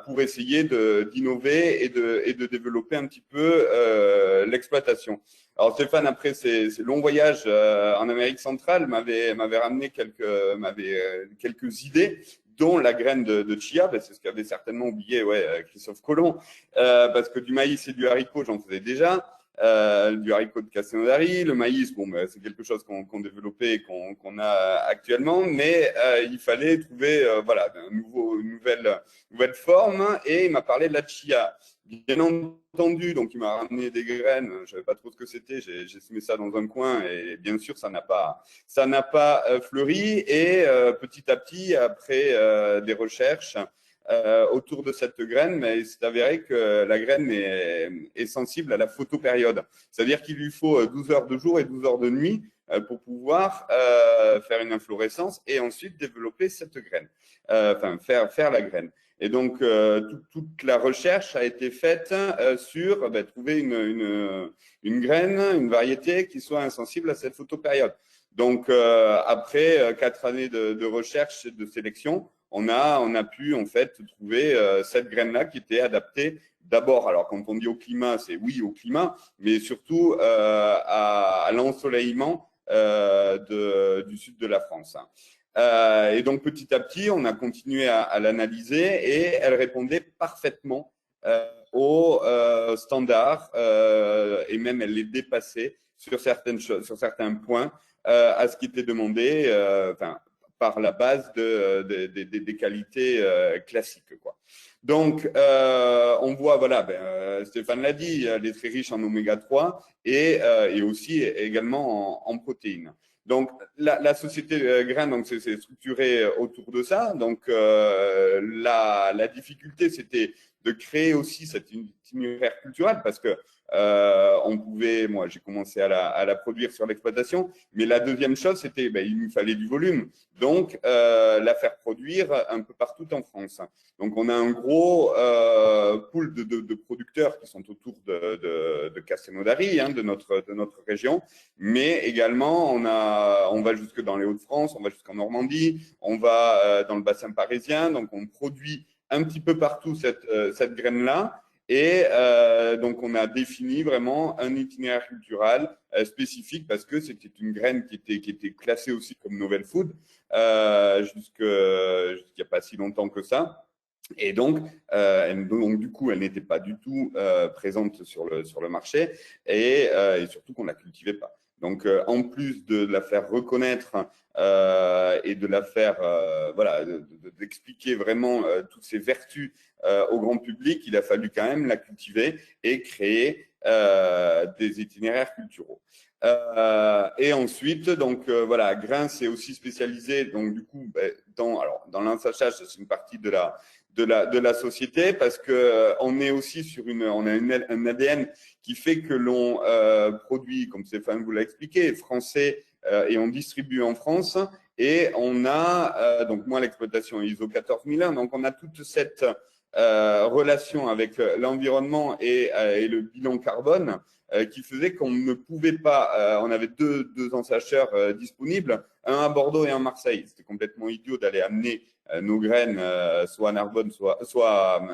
Pour essayer d'innover et de développer un petit peu l'exploitation. Alors Stéphane, après ces longs voyages en Amérique centrale, m'avait ramené quelques idées, dont la graine de chia, c'est ce qu'avait certainement oublié Christophe Colomb, parce que du maïs et du haricot, j'en faisais déjà. Du haricot de Castelnaudary, le maïs, bon, c'est quelque chose qu'on développait et qu'on a actuellement, mais il fallait trouver voilà, une nouvelle forme et il m'a parlé de la chia. Bien entendu, donc il m'a ramené des graines, je savais pas trop ce que c'était, j'ai semé ça dans un coin et bien sûr ça n'a pas fleuri et petit à petit après des recherches autour de cette graine, mais il s'est avéré que la graine est sensible à la photopériode. C'est-à-dire qu'il lui faut 12 heures de jour et 12 heures de nuit pour pouvoir faire une inflorescence et ensuite développer cette graine, enfin faire la graine. Et donc, toute la recherche a été faite sur trouver une graine, une variété qui soit insensible à cette photopériode. Donc, après 4 années de recherche et de sélection, on a pu en fait trouver cette graine-là qui était adaptée d'abord, alors quand on dit au climat, c'est oui au climat, mais surtout à l'ensoleillement du sud de la France. Et donc petit à petit, on a continué à l'analyser et elle répondait parfaitement aux standards et même elle les dépassait sur certaines choses, sur certains points à ce qui était demandé. Par la base des qualités classiques, quoi. Donc, on voit, voilà, Stéphane l'a dit, elle est très riche en oméga 3 et aussi également en protéines. Donc, la société Grain, donc c'est structuré autour de ça. Donc, la difficulté, c'était de créer aussi cet itinéraire culturel parce que on pouvait, moi j'ai commencé à la produire sur l'exploitation, mais la deuxième chose c'était il nous fallait du volume, donc la faire produire un peu partout en France. Donc on a un gros pool de producteurs qui sont autour de Castelnaudary, hein, de notre région, mais également on va jusque dans les Hauts-de-France, on va jusqu'en Normandie, on va dans le bassin parisien, donc on produit un petit peu partout cette graine-là. Et donc, on a défini vraiment un itinéraire culturel spécifique parce que c'était une graine qui était classée aussi comme novel food jusqu'il n'y a pas si longtemps que ça. Et donc du coup, elle n'était pas du tout présente sur le marché et surtout qu'on ne la cultivait pas. Donc, en plus de la faire reconnaître et de la faire, d'expliquer vraiment toutes ses vertus au grand public, il a fallu quand même la cultiver et créer des itinéraires culturaux. Et ensuite, donc voilà, Grain s'est aussi spécialisé, donc du coup, dans l'ensachage, c'est une partie de la société parce que on est aussi on a un ADN qui fait que l'on produit, comme Stéphane vous l'a expliqué, français et on distribue en France. Et on a, donc moi, l'exploitation ISO 14001, donc on a toute cette relation avec l'environnement et le bilan carbone qui faisait qu'on ne pouvait pas, on avait deux ensacheurs disponibles, un à Bordeaux et un à Marseille. C'était complètement idiot d'aller amener nos graines soit à Narbonne, soit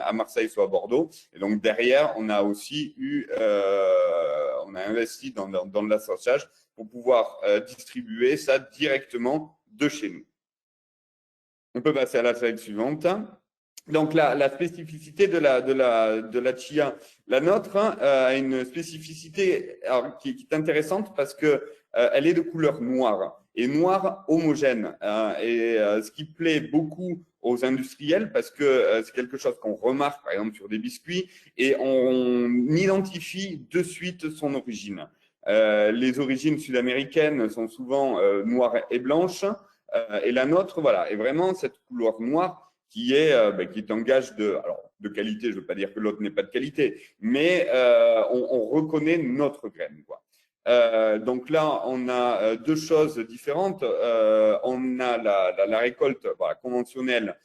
à Marseille, soit à Bordeaux. Et donc derrière, on a aussi on a investi dans l'assachage pour pouvoir distribuer ça directement de chez nous. On peut passer à la slide suivante. Donc la spécificité de la chia, la nôtre a une spécificité qui est intéressante parce que elle est de couleur noire et noire homogène. Et ce qui plaît beaucoup aux industriels parce que c'est quelque chose qu'on remarque par exemple sur des biscuits et on identifie de suite son origine. Les origines sud-américaines sont souvent noires et blanches et la nôtre, voilà, est vraiment cette couleur noire qui est un gage de. Alors, de qualité, je ne veux pas dire que l'autre n'est pas de qualité, mais on reconnaît notre graine, quoi. Donc là, on a deux choses différentes. On a la récolte conventionnelle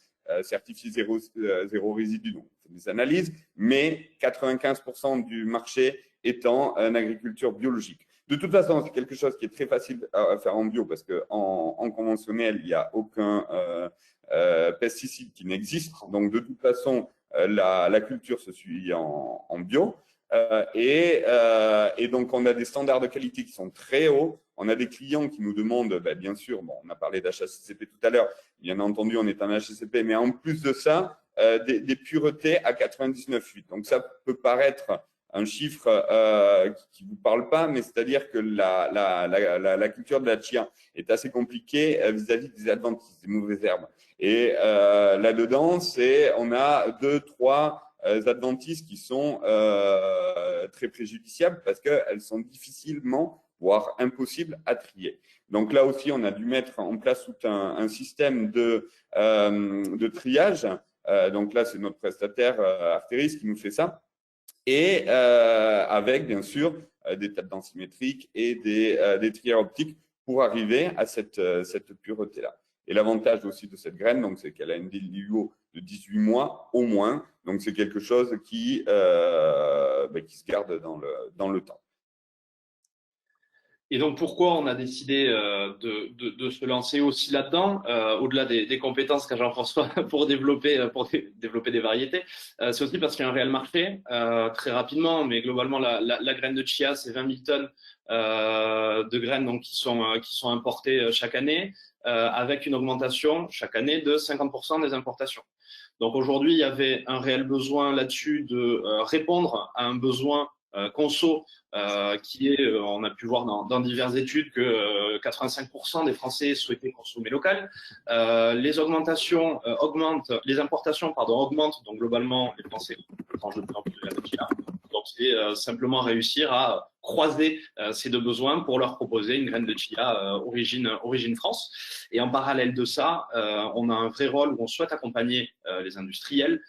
certifiée zéro résidu, donc on fait des analyses, mais 95% du marché étant en agriculture biologique. De toute façon, c'est quelque chose qui est très facile à faire en bio parce qu'en conventionnel, il n'y a aucun pesticide qui n'existe. Donc, de toute façon, la culture se suit en bio. Et donc, on a des standards de qualité qui sont très hauts. On a des clients qui nous demandent, bien sûr, bon, on a parlé d'HACCP tout à l'heure, bien entendu, on est en HACCP, mais en plus de ça, des puretés à 99,8. Donc, ça peut paraître un chiffre qui ne vous parle pas, mais c'est-à-dire que la culture de la chia est assez compliquée vis-à-vis des adventices, des mauvaises herbes. Et là-dedans, on a 2-3 adventices qui sont très préjudiciables parce qu'elles sont difficilement, voire impossibles à trier. Donc là aussi, on a dû mettre en place tout un système de triage. Donc là, c'est notre prestataire Arteris qui nous fait ça. Et avec, bien sûr, des tables densimétriques et des trieurs optiques pour arriver à cette pureté-là. Et l'avantage aussi de cette graine, donc, c'est qu'elle a une DLIO de 18 mois au moins. Donc, c'est quelque chose qui se garde dans le temps.
Et donc, pourquoi on a décidé de se lancer aussi là-dedans, au-delà des compétences qu'a Jean-François pour développer des variétés, c'est aussi parce qu'il y a un réel marché, très rapidement, mais globalement, la graine de chia, c'est 20 000 tonnes de graines donc, qui sont importées chaque année, avec une augmentation chaque année de 50% des importations. Donc aujourd'hui, il y avait un réel besoin là-dessus de répondre à un besoin conso qui est, on a pu voir dans diverses études que 85% des Français souhaitaient consommer local. Les augmentations augmentent, les importations augmentent, donc globalement les Français mangent de plus en plus de la chia. Donc c'est simplement réussir à croiser ces deux besoins pour leur proposer une graine de chia origine France. Et en parallèle de ça, on a un vrai rôle où on souhaite accompagner les industriels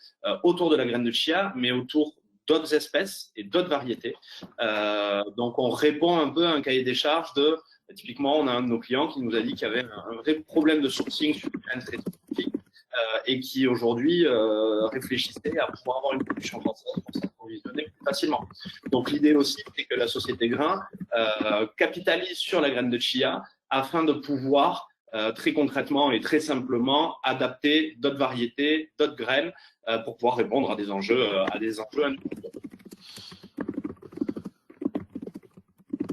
autour de la graine de chia, mais autour d'autres espèces et d'autres variétés. Donc, on répond un peu à un cahier des charges de, typiquement, on a un de nos clients qui nous a dit qu'il y avait un vrai problème de sourcing sur une graine très spécifique et qui aujourd'hui réfléchissait à pouvoir avoir une production française pour s'approvisionner plus facilement. Donc, l'idée aussi, c'est que la société Grain capitalise sur la graine de chia afin de pouvoir très concrètement et très simplement adapter d'autres variétés, d'autres graines pour pouvoir répondre à des enjeux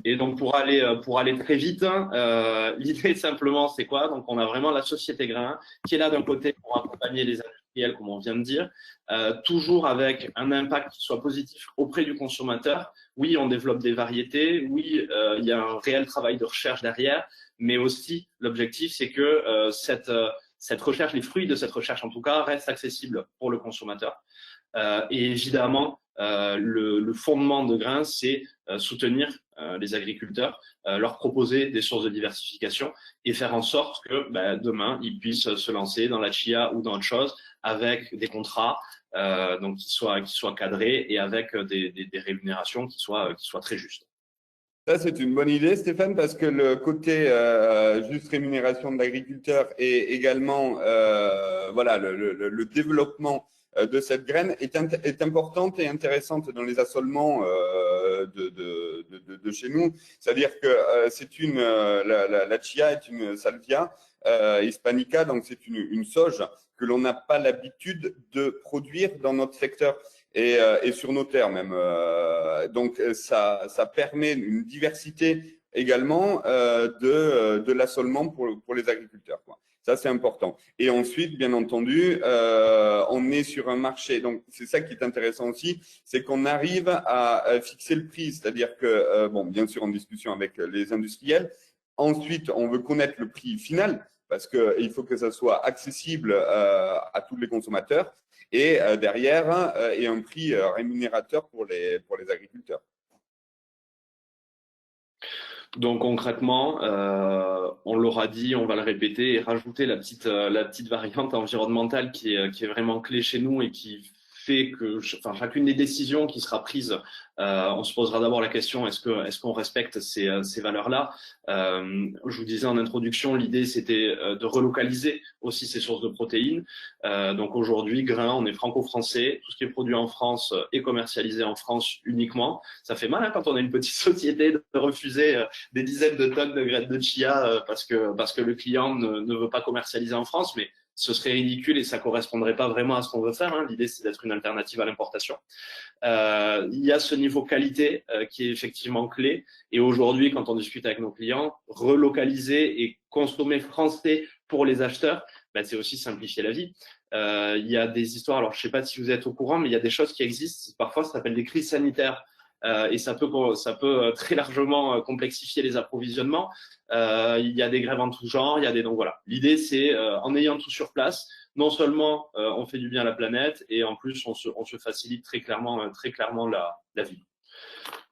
Et donc pour aller très vite, l'idée simplement c'est quoi? Donc on a vraiment la société Grain qui est là d'un côté pour accompagner les industriels comme on vient de dire, toujours avec un impact qui soit positif auprès du consommateur. Oui, on développe des variétés, oui, il y a un réel travail de recherche derrière, mais aussi l'objectif c'est que cette recherche, les fruits de cette recherche en tout cas, restent accessibles pour le consommateur. Et évidemment, le fondement de Grain, c'est soutenir les agriculteurs, leur proposer des sources de diversification et faire en sorte que demain, ils puissent se lancer dans la chia ou dans autre chose avec des contrats donc qui soient cadrés et avec des rémunérations qui soient très justes.
Ça, c'est une bonne idée, Stéphane, parce que le côté juste rémunération de l'agriculteur et également le développement de cette graine est importante et intéressante dans les assolements de chez nous. C'est-à-dire que la chia est une salvia hispanica, donc c'est une sauge que l'on n'a pas l'habitude de produire dans notre secteur. Et sur nos terres même. Donc, ça permet une diversité également de l'assolement pour les agriculteurs, quoi. Ça, c'est important. Et ensuite, bien entendu, on est sur un marché. Donc, c'est ça qui est intéressant aussi, c'est qu'on arrive à fixer le prix. C'est-à-dire que, bien sûr, en discussion avec les industriels. Ensuite, on veut connaître le prix final parce qu'il faut que ça soit accessible à tous les consommateurs. Et derrière, et un prix rémunérateur pour les agriculteurs.
Donc concrètement, on l'aura dit, on va le répéter et rajouter la petite variante environnementale qui est vraiment clé chez nous et qui fait que, enfin, chacune des décisions qui sera prise, on se posera d'abord la question est-ce qu'on respecte ces valeurs-là. Je vous disais en introduction, l'idée c'était de relocaliser aussi ces sources de protéines. Donc aujourd'hui, Grain, on est franco-français, tout ce qui est produit en France est commercialisé en France uniquement. Ça fait mal hein, quand on est une petite société de refuser des dizaines de tonnes de graines de chia parce que le client ne veut pas commercialiser en France, mais ce serait ridicule et ça correspondrait pas vraiment à ce qu'on veut faire. Hein. L'idée, c'est d'être une alternative à l'importation. Il y a ce niveau qualité qui est effectivement clé. Et aujourd'hui, quand on discute avec nos clients, relocaliser et consommer français pour les acheteurs, ben, c'est aussi simplifier la vie. Il y a des histoires, alors je sais pas si vous êtes au courant, mais il y a des choses qui existent. Parfois, ça s'appelle des crises sanitaires. Et ça peut très largement complexifier les approvisionnements. Il y a des grèves en tout genre, donc voilà. L'idée, c'est en ayant tout sur place, non seulement on fait du bien à la planète, et en plus on se facilite très clairement la vie.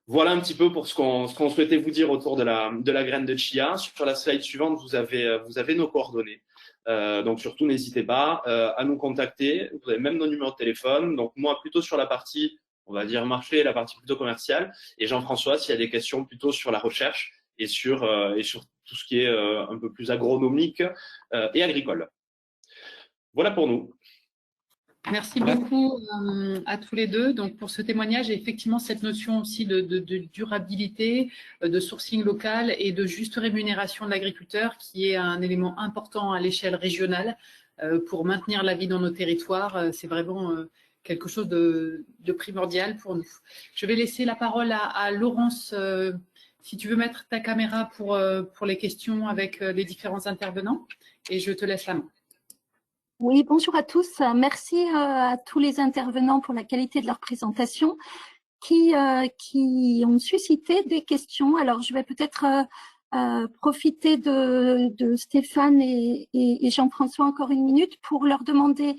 Voilà un petit peu pour ce qu'on souhaitait vous dire autour de la graine de chia. Sur la slide suivante, vous avez nos coordonnées. Donc surtout n'hésitez pas à nous contacter. Vous avez même nos numéros de téléphone. Donc moi plutôt sur la partie, on va dire marché, la partie plutôt commerciale, et Jean-François s'il y a des questions plutôt sur la recherche et sur tout ce qui est un peu plus agronomique et agricole. Voilà pour nous.
Merci beaucoup à tous les deux donc, pour ce témoignage et effectivement cette notion aussi de durabilité, de sourcing local et de juste rémunération de l'agriculteur qui est un élément important à l'échelle régionale pour maintenir la vie dans nos territoires. C'est vraiment quelque chose de primordial pour nous. Je vais laisser la parole à Laurence, si tu veux mettre ta caméra pour les questions avec les différents intervenants et je te laisse la main.
Oui, bonjour à tous. Merci à tous les intervenants pour la qualité de leur présentation qui ont suscité des questions. Alors, je vais peut-être profiter de Stéphane et Jean-François encore une minute pour leur demander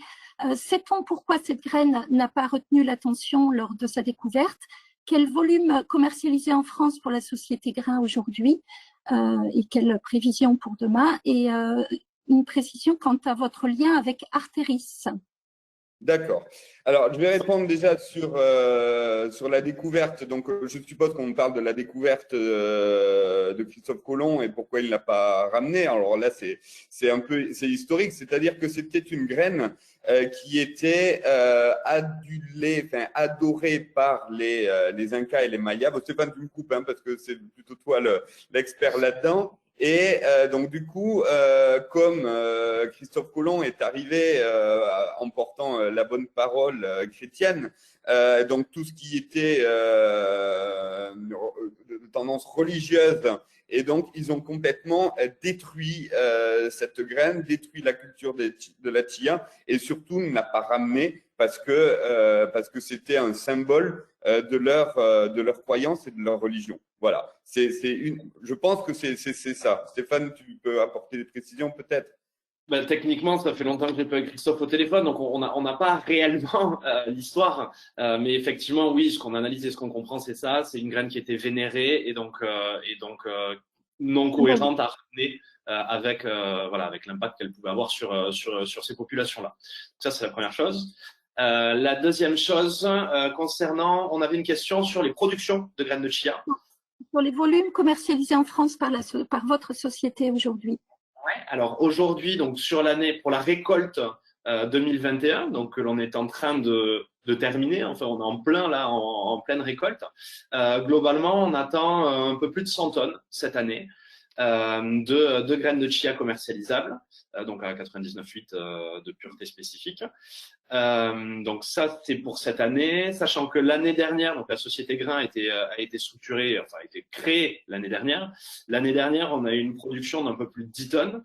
sait-on pourquoi cette graine n'a pas retenu l'attention lors de sa découverte? Quel volume commercialisé en France pour la société Grain aujourd'hui et quelles prévisions pour demain? Et une précision quant à votre lien avec Arteris.
D'accord. Alors, je vais répondre déjà sur la découverte. Donc, je suppose qu'on parle de la découverte de Christophe Colomb et pourquoi il ne l'a pas ramené. Alors là, c'est historique, c'est-à-dire que c'était une graine qui était adorée par les Incas et les Mayas. Bon, Stéphane, tu me coupes hein, parce que c'est plutôt toi l'expert là-dedans. Et donc du coup, comme Christophe Colomb est arrivé en portant la bonne parole chrétienne, donc tout ce qui était de tendance religieuse, et donc ils ont complètement détruit cette graine, détruit la culture de la chia, et surtout ne l'a pas ramené parce que c'était un symbole de leur croyance et de leur religion. Voilà, je pense que c'est ça. Stéphane, tu peux apporter des précisions peut-être?
Ben, techniquement, ça fait longtemps que j'ai pas eu Christophe au téléphone, donc on n'a pas réellement l'histoire, mais effectivement, oui, ce qu'on analyse et ce qu'on comprend, c'est ça. C'est une graine qui était vénérée et donc non cohérente à ramener avec l'impact qu'elle pouvait avoir sur ces populations-là. Ça, c'est la première chose. La deuxième chose concernant, on avait une question sur les productions de graines de chia.
Sur les volumes commercialisés en France par votre société aujourd'hui.
Ouais, alors aujourd'hui, donc sur l'année, pour la récolte 2021, donc que l'on est en train de terminer, enfin on est en plein là, en pleine récolte. Globalement, on attend un peu plus de 100 tonnes cette année de graines de chia commercialisables, donc à 99,8 de pureté spécifique. Donc ça, c'est pour cette année, sachant que l'année dernière, donc la société Grain a été structurée, enfin a été créée l'année dernière. L'année dernière, on a eu une production d'un peu plus de 10 tonnes.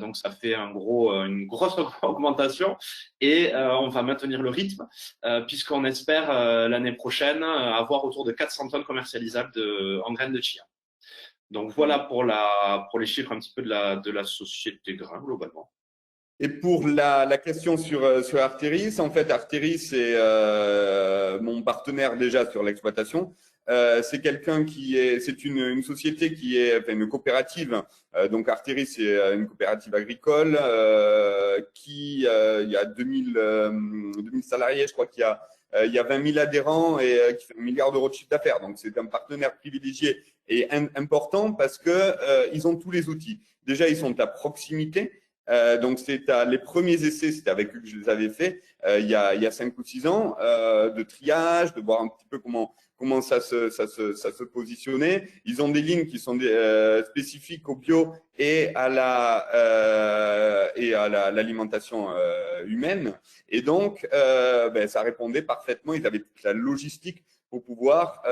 Donc ça fait une grosse augmentation et on va maintenir le rythme puisqu'on espère l'année prochaine avoir autour de 400 tonnes commercialisables en graines de chia. Donc voilà pour les chiffres un petit peu de la société Grain globalement.
Et pour la question sur Arteris, en fait, Arteris est mon partenaire déjà sur l'exploitation. c'est quelqu'un c'est une société qui est, enfin, une coopérative. Donc Arteris, c'est une coopérative agricole qui, il y a 2000 salariés, je crois qu'il y a 20 000 adhérents et qui fait 1 milliard d'euros de chiffre d'affaires. Donc c'est un partenaire privilégié et important parce que ils ont tous les outils. Déjà, ils sont à proximité. Donc les premiers essais, c'était avec eux que je les avais faits il y a 5 ou 6 ans, de triage, de voir un petit peu comment ça se positionnait. Ils ont des lignes qui sont spécifiques au bio et à l'alimentation humaine. Et donc, ça répondait parfaitement. Ils avaient toute la logistique pour pouvoir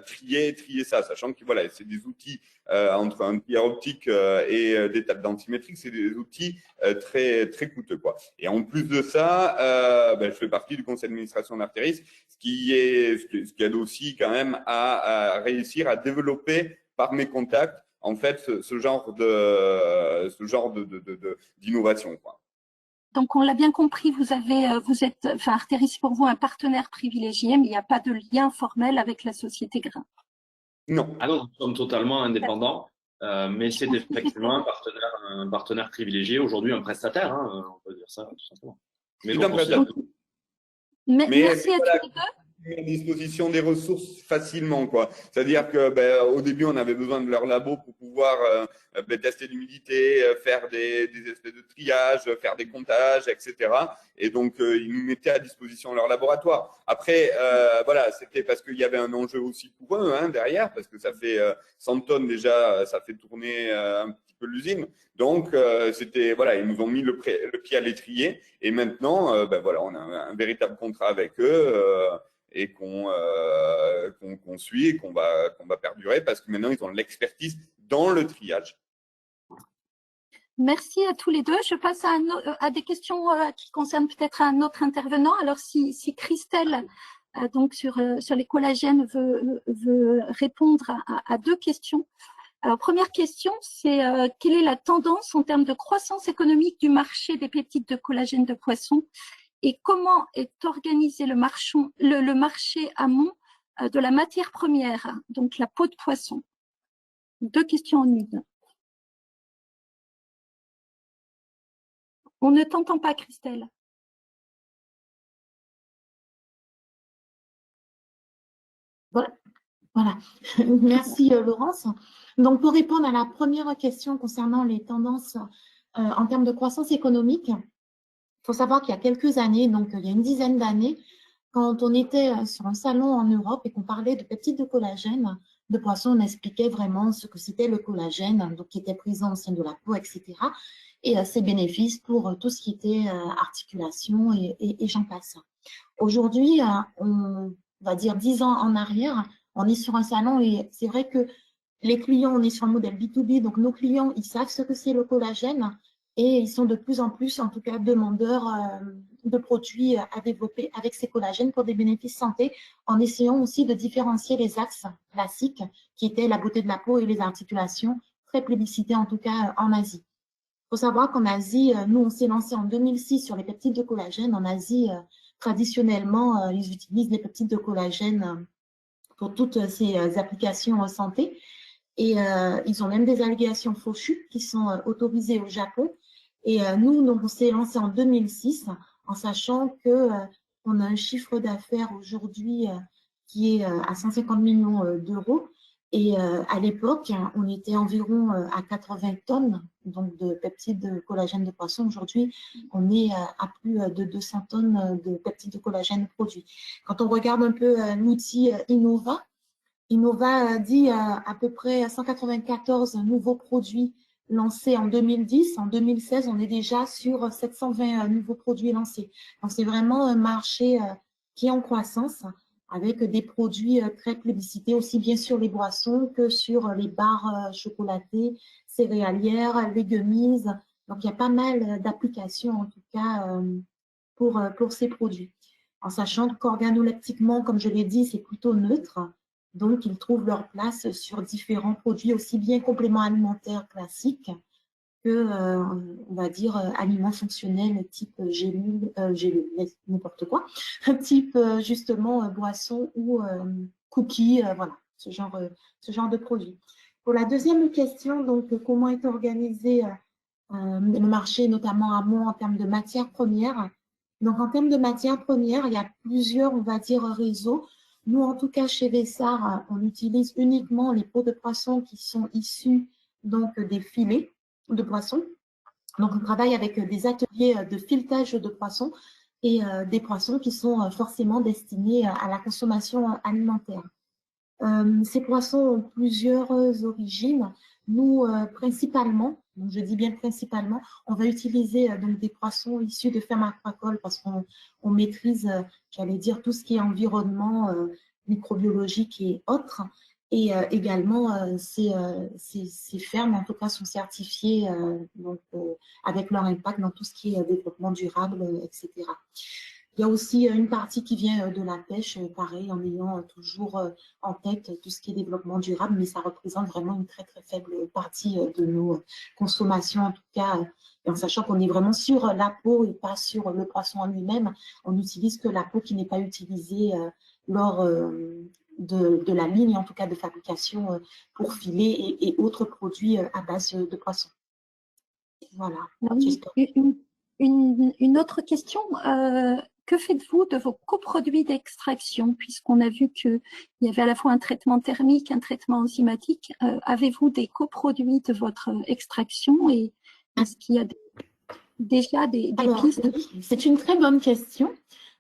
trier ça, sachant que voilà, c'est des outils entre un trieur optique et des tables densimétriques, c'est des outils très très coûteux, quoi. Et en plus de ça, je fais partie du conseil d'administration d'Arteris, ce qui aide aussi quand même à réussir à développer par mes contacts en fait ce genre d'innovation, quoi.
Donc, on l'a bien compris, vous êtes, Arteris pour vous un partenaire privilégié, mais il n'y a pas de lien formel avec la société Grain.
Non.
Ah non, nous sommes totalement indépendants, mais c'est effectivement un partenaire privilégié, aujourd'hui un prestataire, hein, on peut dire ça tout simplement. Mais
merci à tous les deux.
À disposition des ressources facilement, quoi. C'est-à-dire que au début on avait besoin de leur labo pour pouvoir tester l'humidité, faire des espèces de triage, faire des comptages, etc. Et donc ils nous mettaient à disposition leur laboratoire. Après voilà, c'était parce qu'il y avait un enjeu aussi pour eux, hein, derrière, parce que ça fait 100 tonnes déjà, ça fait tourner un petit peu l'usine. Donc c'était voilà, ils nous ont mis le pied à l'étrier et maintenant voilà, on a un véritable contrat avec eux. Et qu'on suit et qu'on va perdurer parce que maintenant, ils ont l'expertise dans le triage.
Merci à tous les deux. Je passe à des questions qui concernent peut-être un autre intervenant. Alors, si Christelle, donc sur les collagènes, veut répondre à 2 questions. Alors, première question, c'est quelle est la tendance en termes de croissance économique du marché des peptides de collagène de poisson? Et comment est organisé le marché amont de la matière première, donc la peau de poisson? 2 questions en une. On ne t'entend pas, Christelle.
Voilà. Merci Laurence. Donc pour répondre à la première question concernant les tendances en termes de croissance économique, il faut savoir qu'il y a quelques années, donc il y a une dizaine d'années, quand on était sur un salon en Europe et qu'on parlait de peptides de collagène de poisson, on expliquait vraiment ce que c'était le collagène, donc qui était présent au sein de la peau, etc. Et ses bénéfices pour tout ce qui était articulation et j'en passe. Aujourd'hui, on va dire 10 ans en arrière, on est sur un salon et c'est vrai que les clients, on est sur un modèle B2B, donc nos clients, ils savent ce que c'est le collagène. Et ils sont de plus en plus, en tout cas, demandeurs de produits à développer avec ces collagènes pour des bénéfices santé, en essayant aussi de différencier les axes classiques qui étaient la beauté de la peau et les articulations, très plébiscités en tout cas en Asie. Il faut savoir qu'en Asie, nous, on s'est lancé en 2006 sur les peptides de collagène. En Asie, traditionnellement, ils utilisent les peptides de collagène pour toutes ces applications santé. Et ils ont même des alligations fauchues qui sont autorisées au Japon. Et nous, on s'est lancé en 2006 en sachant que on a un chiffre d'affaires aujourd'hui qui est à 150 millions d'euros. Et à l'époque, on était environ à 80 tonnes donc de peptides de collagène de poisson. Aujourd'hui, on est à plus de 200 tonnes de peptides de collagène produits. Quand on regarde un peu l'outil Innova dit à peu près 194 nouveaux produits lancés en 2010. En 2016, on est déjà sur 720 nouveaux produits lancés. Donc, c'est vraiment un marché qui est en croissance avec des produits très plébiscités, aussi bien sur les boissons que sur les barres chocolatées, céréalières, légumises. Donc, il y a pas mal d'applications, en tout cas, pour ces produits. En sachant qu'organoleptiquement, comme je l'ai dit, c'est plutôt neutre. Donc, ils trouvent leur place sur différents produits, aussi bien compléments alimentaires classiques que, on va dire, aliments fonctionnels type gélule, n'importe quoi, type justement boisson ou cookies, voilà, ce genre de produits. Pour la deuxième question, donc comment est organisé le marché, notamment amont en termes de matières premières. Donc en termes de matières premières, il y a plusieurs, on va dire, réseaux. Nous, en tout cas, chez Vessar, on utilise uniquement les peaux de poisson qui sont issus donc des filets de poisson. Donc, on travaille avec des ateliers de filetage de poissons et des poissons qui sont forcément destinés à la consommation alimentaire. Ces poissons ont plusieurs origines. Nous, principalement, donc je dis bien principalement, on va utiliser donc des poissons issus de fermes aquacoles parce qu'on maîtrise, j'allais dire, tout ce qui est environnement microbiologique et autres. Et également, ces fermes, en tout cas, sont certifiées donc, avec leur impact dans tout ce qui est développement durable, etc. Il y a aussi une partie qui vient de la pêche, pareil, en ayant toujours en tête tout ce qui est développement durable, mais ça représente vraiment une très, très faible partie de nos consommations, en tout cas, et en sachant qu'on est vraiment sur la peau et pas sur le poisson en lui-même. On n'utilise que la peau qui n'est pas utilisée lors de la ligne, en tout cas de fabrication pour filets et autres produits à base de poisson. Voilà.
Oui, une autre question. Que faites-vous de vos coproduits d'extraction, puisqu'on a vu qu'il y avait à la fois un traitement thermique, un traitement enzymatique. Avez-vous des coproduits de votre extraction et est-ce qu'il y a déjà des pistes?
C'est une très bonne question.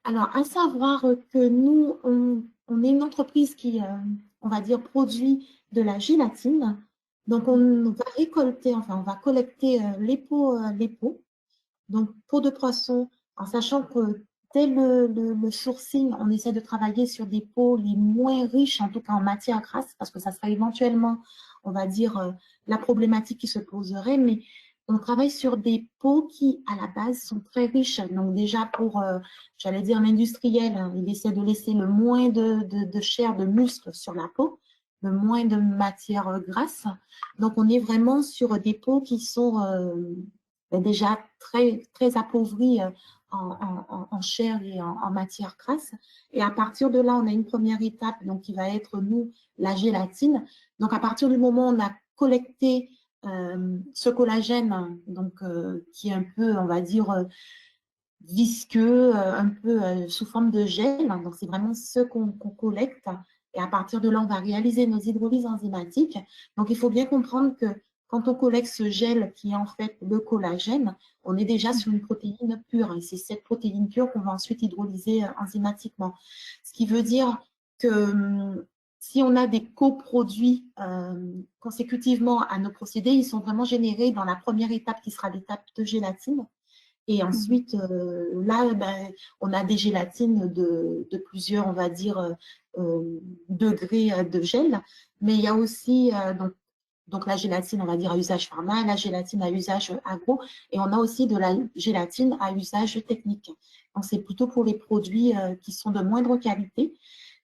Alors, à savoir que nous, on est une entreprise qui, on va dire, produit de la gélatine. Donc, on va récolter, enfin, on va collecter les peaux. Donc, peau de poisson, en sachant que dès le sourcing, on essaie de travailler sur des peaux les moins riches, en tout cas en matière grasse, parce que ça sera éventuellement, on va dire, la problématique qui se poserait, mais on travaille sur des peaux qui, à la base, sont très riches. Donc déjà pour, j'allais dire, l'industriel, hein, il essaie de laisser le moins de chair, de muscle sur la peau, le moins de matière grasse. Donc on est vraiment sur des peaux qui sont déjà très, très appauvries en chair et en matière grasse. Et à partir de là, on a une première étape donc, qui va être, nous, la gélatine. Donc, à partir du moment où on a collecté ce collagène, donc, qui est un peu, on va dire, visqueux, un peu sous forme de gel. Donc, c'est vraiment ce qu'on collecte. Et à partir de là, on va réaliser nos hydrolyses enzymatiques. Donc, il faut bien comprendre que quand on collecte ce gel qui est en fait le collagène, on est déjà sur une protéine pure. Et c'est cette protéine pure qu'on va ensuite hydrolyser enzymatiquement. Ce qui veut dire que si on a des coproduits consécutivement à nos procédés, ils sont vraiment générés dans la première étape qui sera l'étape de gélatine. Et ensuite, là, ben, on a des gélatines de plusieurs, on va dire, degrés de gel. Mais il y a aussi donc la gélatine, on va dire, à usage pharma, la gélatine à usage agro, et on a aussi de la gélatine à usage technique. Donc, c'est plutôt pour les produits qui sont de moindre qualité.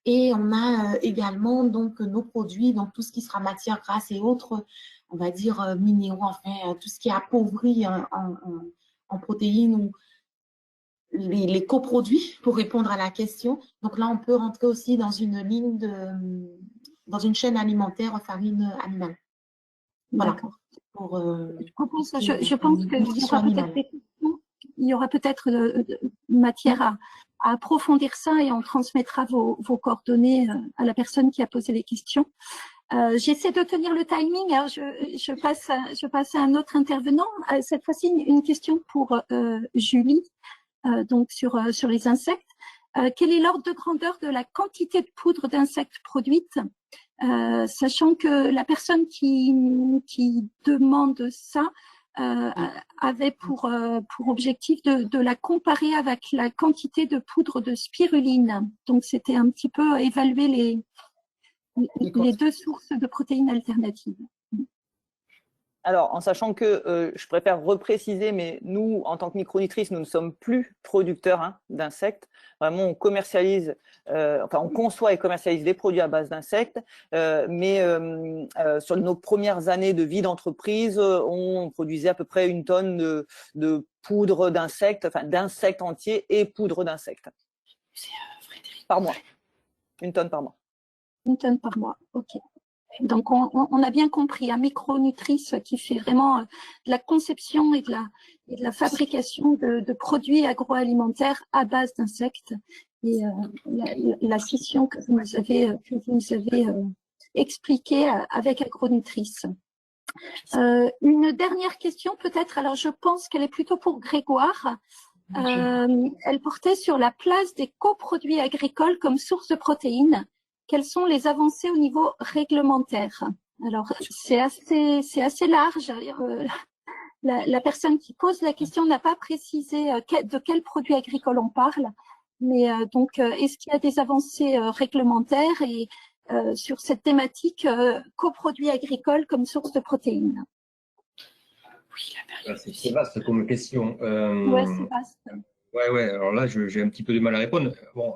Et on a également donc nos produits, donc tout ce qui sera matière grasse et autres, on va dire minéraux, enfin, tout ce qui est appauvri en protéines ou les coproduits pour répondre à la question. Donc là, on peut rentrer aussi dans une ligne dans une chaîne alimentaire farine animale. Voilà.
Je pense qu'il y aura peut-être matière à approfondir ça et on transmettra vos coordonnées à la personne qui a posé les questions. J'essaie de tenir le timing. Alors je passe à un autre intervenant. Cette fois-ci, une question pour Julie, donc sur les insectes. Quel est l'ordre de grandeur de la quantité de poudre d'insectes produite, sachant que la personne qui demande ça avait pour objectif de la comparer avec la quantité de poudre de spiruline. Donc, c'était un petit peu évaluer les deux sources de protéines alternatives.
Alors, en sachant que je préfère repréciser, mais nous, en tant que micronutrices, nous ne sommes plus producteurs d'insectes. Vraiment, on commercialise, on conçoit et commercialise des produits à base d'insectes. Mais sur nos premières années de vie d'entreprise, on produisait à peu près 1 tonne de poudre d'insectes, enfin d'insectes entiers et poudre d'insectes. Par mois. 1 tonne par mois.
Une tonne par mois, ok. Donc, on a bien compris, un micronutrice qui fait vraiment de la conception et de la fabrication de produits agroalimentaires à base d'insectes. Et la scission que vous nous avez expliquée avec Agronutrice. Une dernière question peut-être, alors je pense qu'elle est plutôt pour Grégoire. Elle portait sur la place des coproduits agricoles comme source de protéines. Quelles sont les avancées au niveau réglementaire? Alors, c'est assez large. La personne qui pose la question n'a pas précisé de quel produit agricole on parle. Mais donc, est-ce qu'il y a des avancées réglementaires et sur cette thématique coproduits agricoles comme source de protéines?
Oui,
c'est vaste comme question.
Ouais, c'est vaste.
Ouais. Alors là, j'ai un petit peu de mal à répondre. Bon,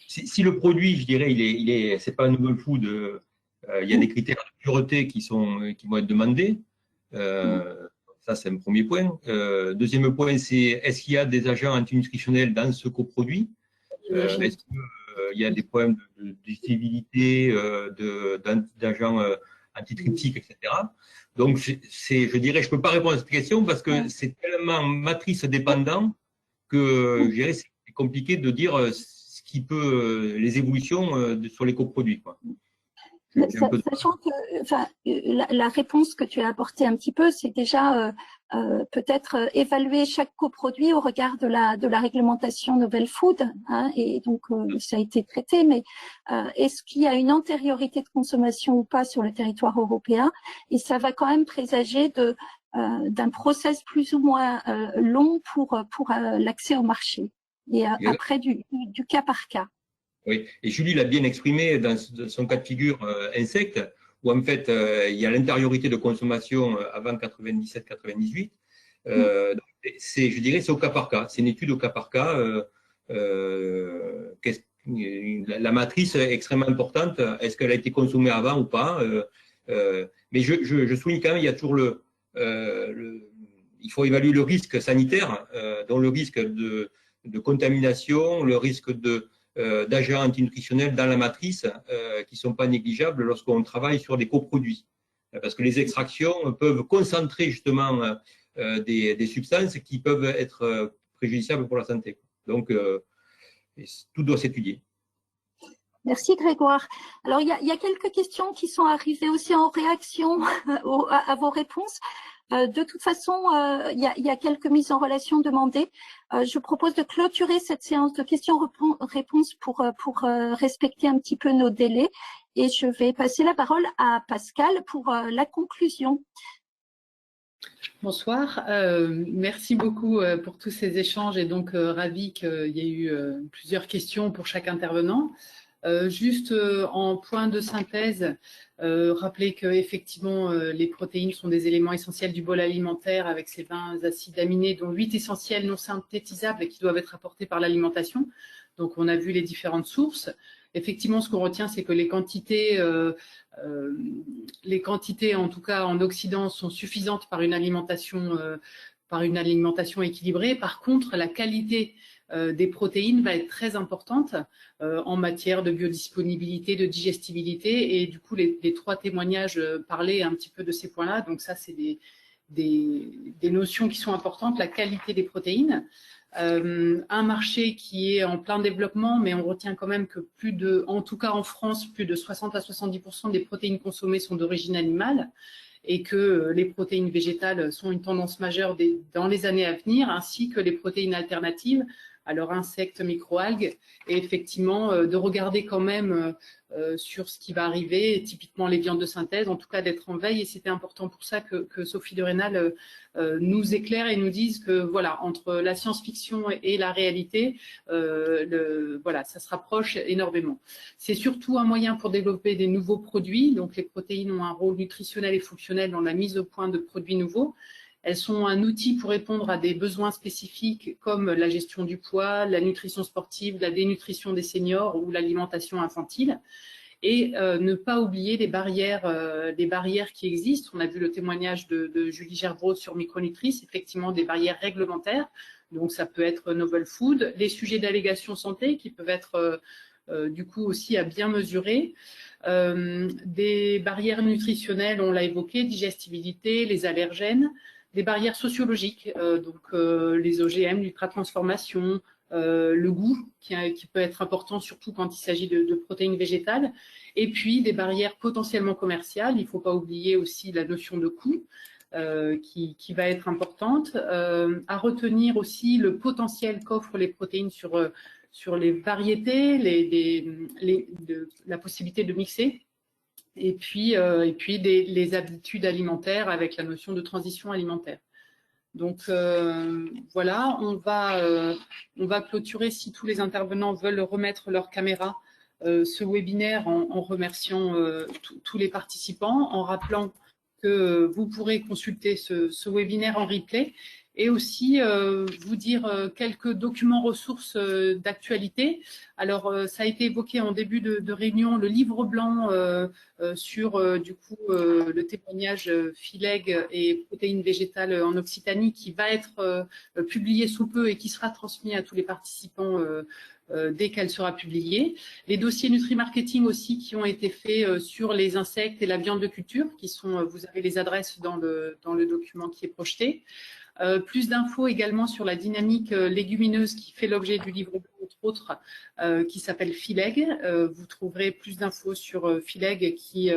si le produit, je dirais, c'est pas un novel food, il y a des critères de pureté qui vont être demandés. Ça, c'est un premier point. Deuxième point, c'est est-ce qu'il y a des agents antinutritionnels dans ce coproduit? Est-ce qu'il y a des problèmes de digestibilité, d'agents antitryptiques, etc. Donc, je dirais, je ne peux pas répondre à cette question parce que c'est tellement matrice dépendant que je dirais, c'est compliqué de dire ce qui peut, les évolutions sur les coproduits, quoi.
Sachant que la réponse que tu as apportée un petit peu, c'est déjà peut-être évaluer chaque coproduit au regard de la réglementation Novel Food, hein, et donc ça a été traité, mais est-ce qu'il y a une antériorité de consommation ou pas sur le territoire européen? Et ça va quand même présager d'un process plus ou moins long pour l'accès au marché, et après du cas par cas.
Oui, et Julie l'a bien exprimé dans son cas de figure insecte, où en fait il y a l'antériorité de consommation avant 97-98. Je dirais c'est au cas par cas, c'est une étude au cas par cas. La matrice est extrêmement importante. Est-ce qu'elle a été consommée avant ou pas? Mais je souligne quand même, il y a toujours il faut évaluer le risque sanitaire, dont le risque de contamination, le risque d'agents antinutritionnels dans la matrice qui ne sont pas négligeables lorsqu'on travaille sur des coproduits. Parce que les extractions peuvent concentrer justement des substances qui peuvent être préjudiciables pour la santé. Donc, tout doit s'étudier.
Merci Grégoire. Alors, il y a quelques questions qui sont arrivées aussi en réaction à vos réponses. De toute façon, il y a quelques mises en relation demandées. Je propose de clôturer cette séance de questions-réponses pour respecter un petit peu nos délais. Et je vais passer la parole à Pascal pour la conclusion.
Bonsoir, merci beaucoup pour tous ces échanges et donc ravi qu'il y ait eu plusieurs questions pour chaque intervenant. Juste en point de synthèse, rappeler qu'effectivement les protéines sont des éléments essentiels du bol alimentaire avec ces 20 acides aminés dont 8 essentiels non synthétisables et qui doivent être apportés par l'alimentation. Donc on a vu les différentes sources. Effectivement, ce qu'on retient, c'est que les quantités en tout cas en Occident sont suffisantes par une alimentation équilibrée. Par contre, la qualité des protéines va être très importante en matière de biodisponibilité, de digestibilité, et du coup les trois témoignages parlaient un petit peu de ces points-là. Donc ça, c'est des notions qui sont importantes, la qualité des protéines. Un marché qui est en plein développement, mais on retient quand même que en tout cas en France, plus de 60 à 70% des protéines consommées sont d'origine animale, et que les protéines végétales sont une tendance majeure dans les années à venir, ainsi que les protéines alternatives, alors insectes, microalgues, et effectivement de regarder quand même sur ce qui va arriver, typiquement les viandes de synthèse, en tout cas d'être en veille, et c'était important pour ça que Sophie de Rénal nous éclaire et nous dise que voilà, entre la science-fiction et la réalité, voilà, ça se rapproche énormément. C'est surtout un moyen pour développer des nouveaux produits, donc les protéines ont un rôle nutritionnel et fonctionnel dans la mise au point de produits nouveaux. Elles sont un outil pour répondre à des besoins spécifiques comme la gestion du poids, la nutrition sportive, la dénutrition des seniors ou l'alimentation infantile. Et ne pas oublier les barrières qui existent. On a vu le témoignage de Julie Gerbraud sur Micronutrice, effectivement des barrières réglementaires. Donc ça peut être novel food, les sujets d'allégation santé qui peuvent être du coup aussi à bien mesurer. Des barrières nutritionnelles, on l'a évoqué, digestibilité, les allergènes, des barrières sociologiques, donc les OGM, l'ultratransformation, le goût qui peut être important, surtout quand il s'agit de protéines végétales, et puis des barrières potentiellement commerciales. Il ne faut pas oublier aussi la notion de coût qui va être importante. À retenir aussi le potentiel qu'offrent les protéines sur les variétés, la possibilité de mixer, et puis les habitudes alimentaires avec la notion de transition alimentaire. Donc voilà, on va clôturer, si tous les intervenants veulent remettre leur caméra, ce webinaire en remerciant tous les participants, en rappelant que vous pourrez consulter ce webinaire en replay, et aussi vous dire quelques documents ressources d'actualité. Alors, ça a été évoqué en début de réunion, le livre blanc sur du coup le témoignage FILEG et protéines végétales en Occitanie, qui va être publié sous peu et qui sera transmis à tous les participants dès qu'elle sera publiée. Les dossiers Nutri-Marketing aussi qui ont été faits sur les insectes et la viande de culture, qui sont, vous avez les adresses dans le document qui est projeté. Plus d'infos également sur la dynamique légumineuse qui fait l'objet du livre, entre autres, qui s'appelle FILEG. Vous trouverez plus d'infos sur FILEG qui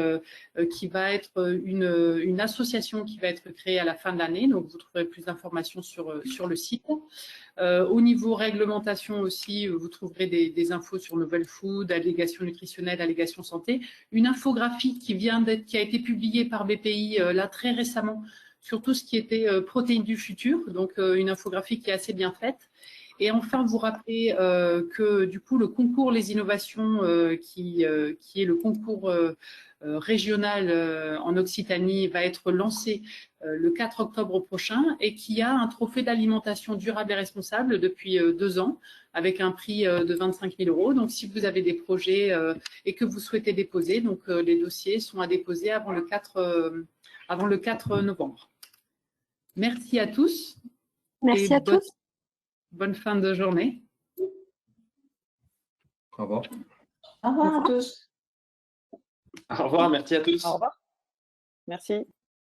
va être une association qui va être créée à la fin de l'année. Donc, vous trouverez plus d'informations sur le site. Au niveau réglementation aussi, vous trouverez des infos sur Novel Food, allégations nutritionnelles, allégations santé. Une infographie qui a été publiée par BPI là très récemment, sur tout ce qui était protéines du futur, donc une infographie qui est assez bien faite. Et enfin, vous rappelez que du coup, le concours Les Innovations, qui est le concours régional en Occitanie, va être lancé le 4 octobre prochain, et qui a un trophée d'alimentation durable et responsable depuis 2 ans, avec un prix de 25 000 €. Donc, si vous avez des projets et que vous souhaitez déposer, donc les dossiers sont à déposer avant le 4 novembre. Merci à tous.
Merci à tous.
Bonne fin de journée.
Au revoir.
Au revoir à tous.
Au revoir, merci à tous.
Au revoir. Merci.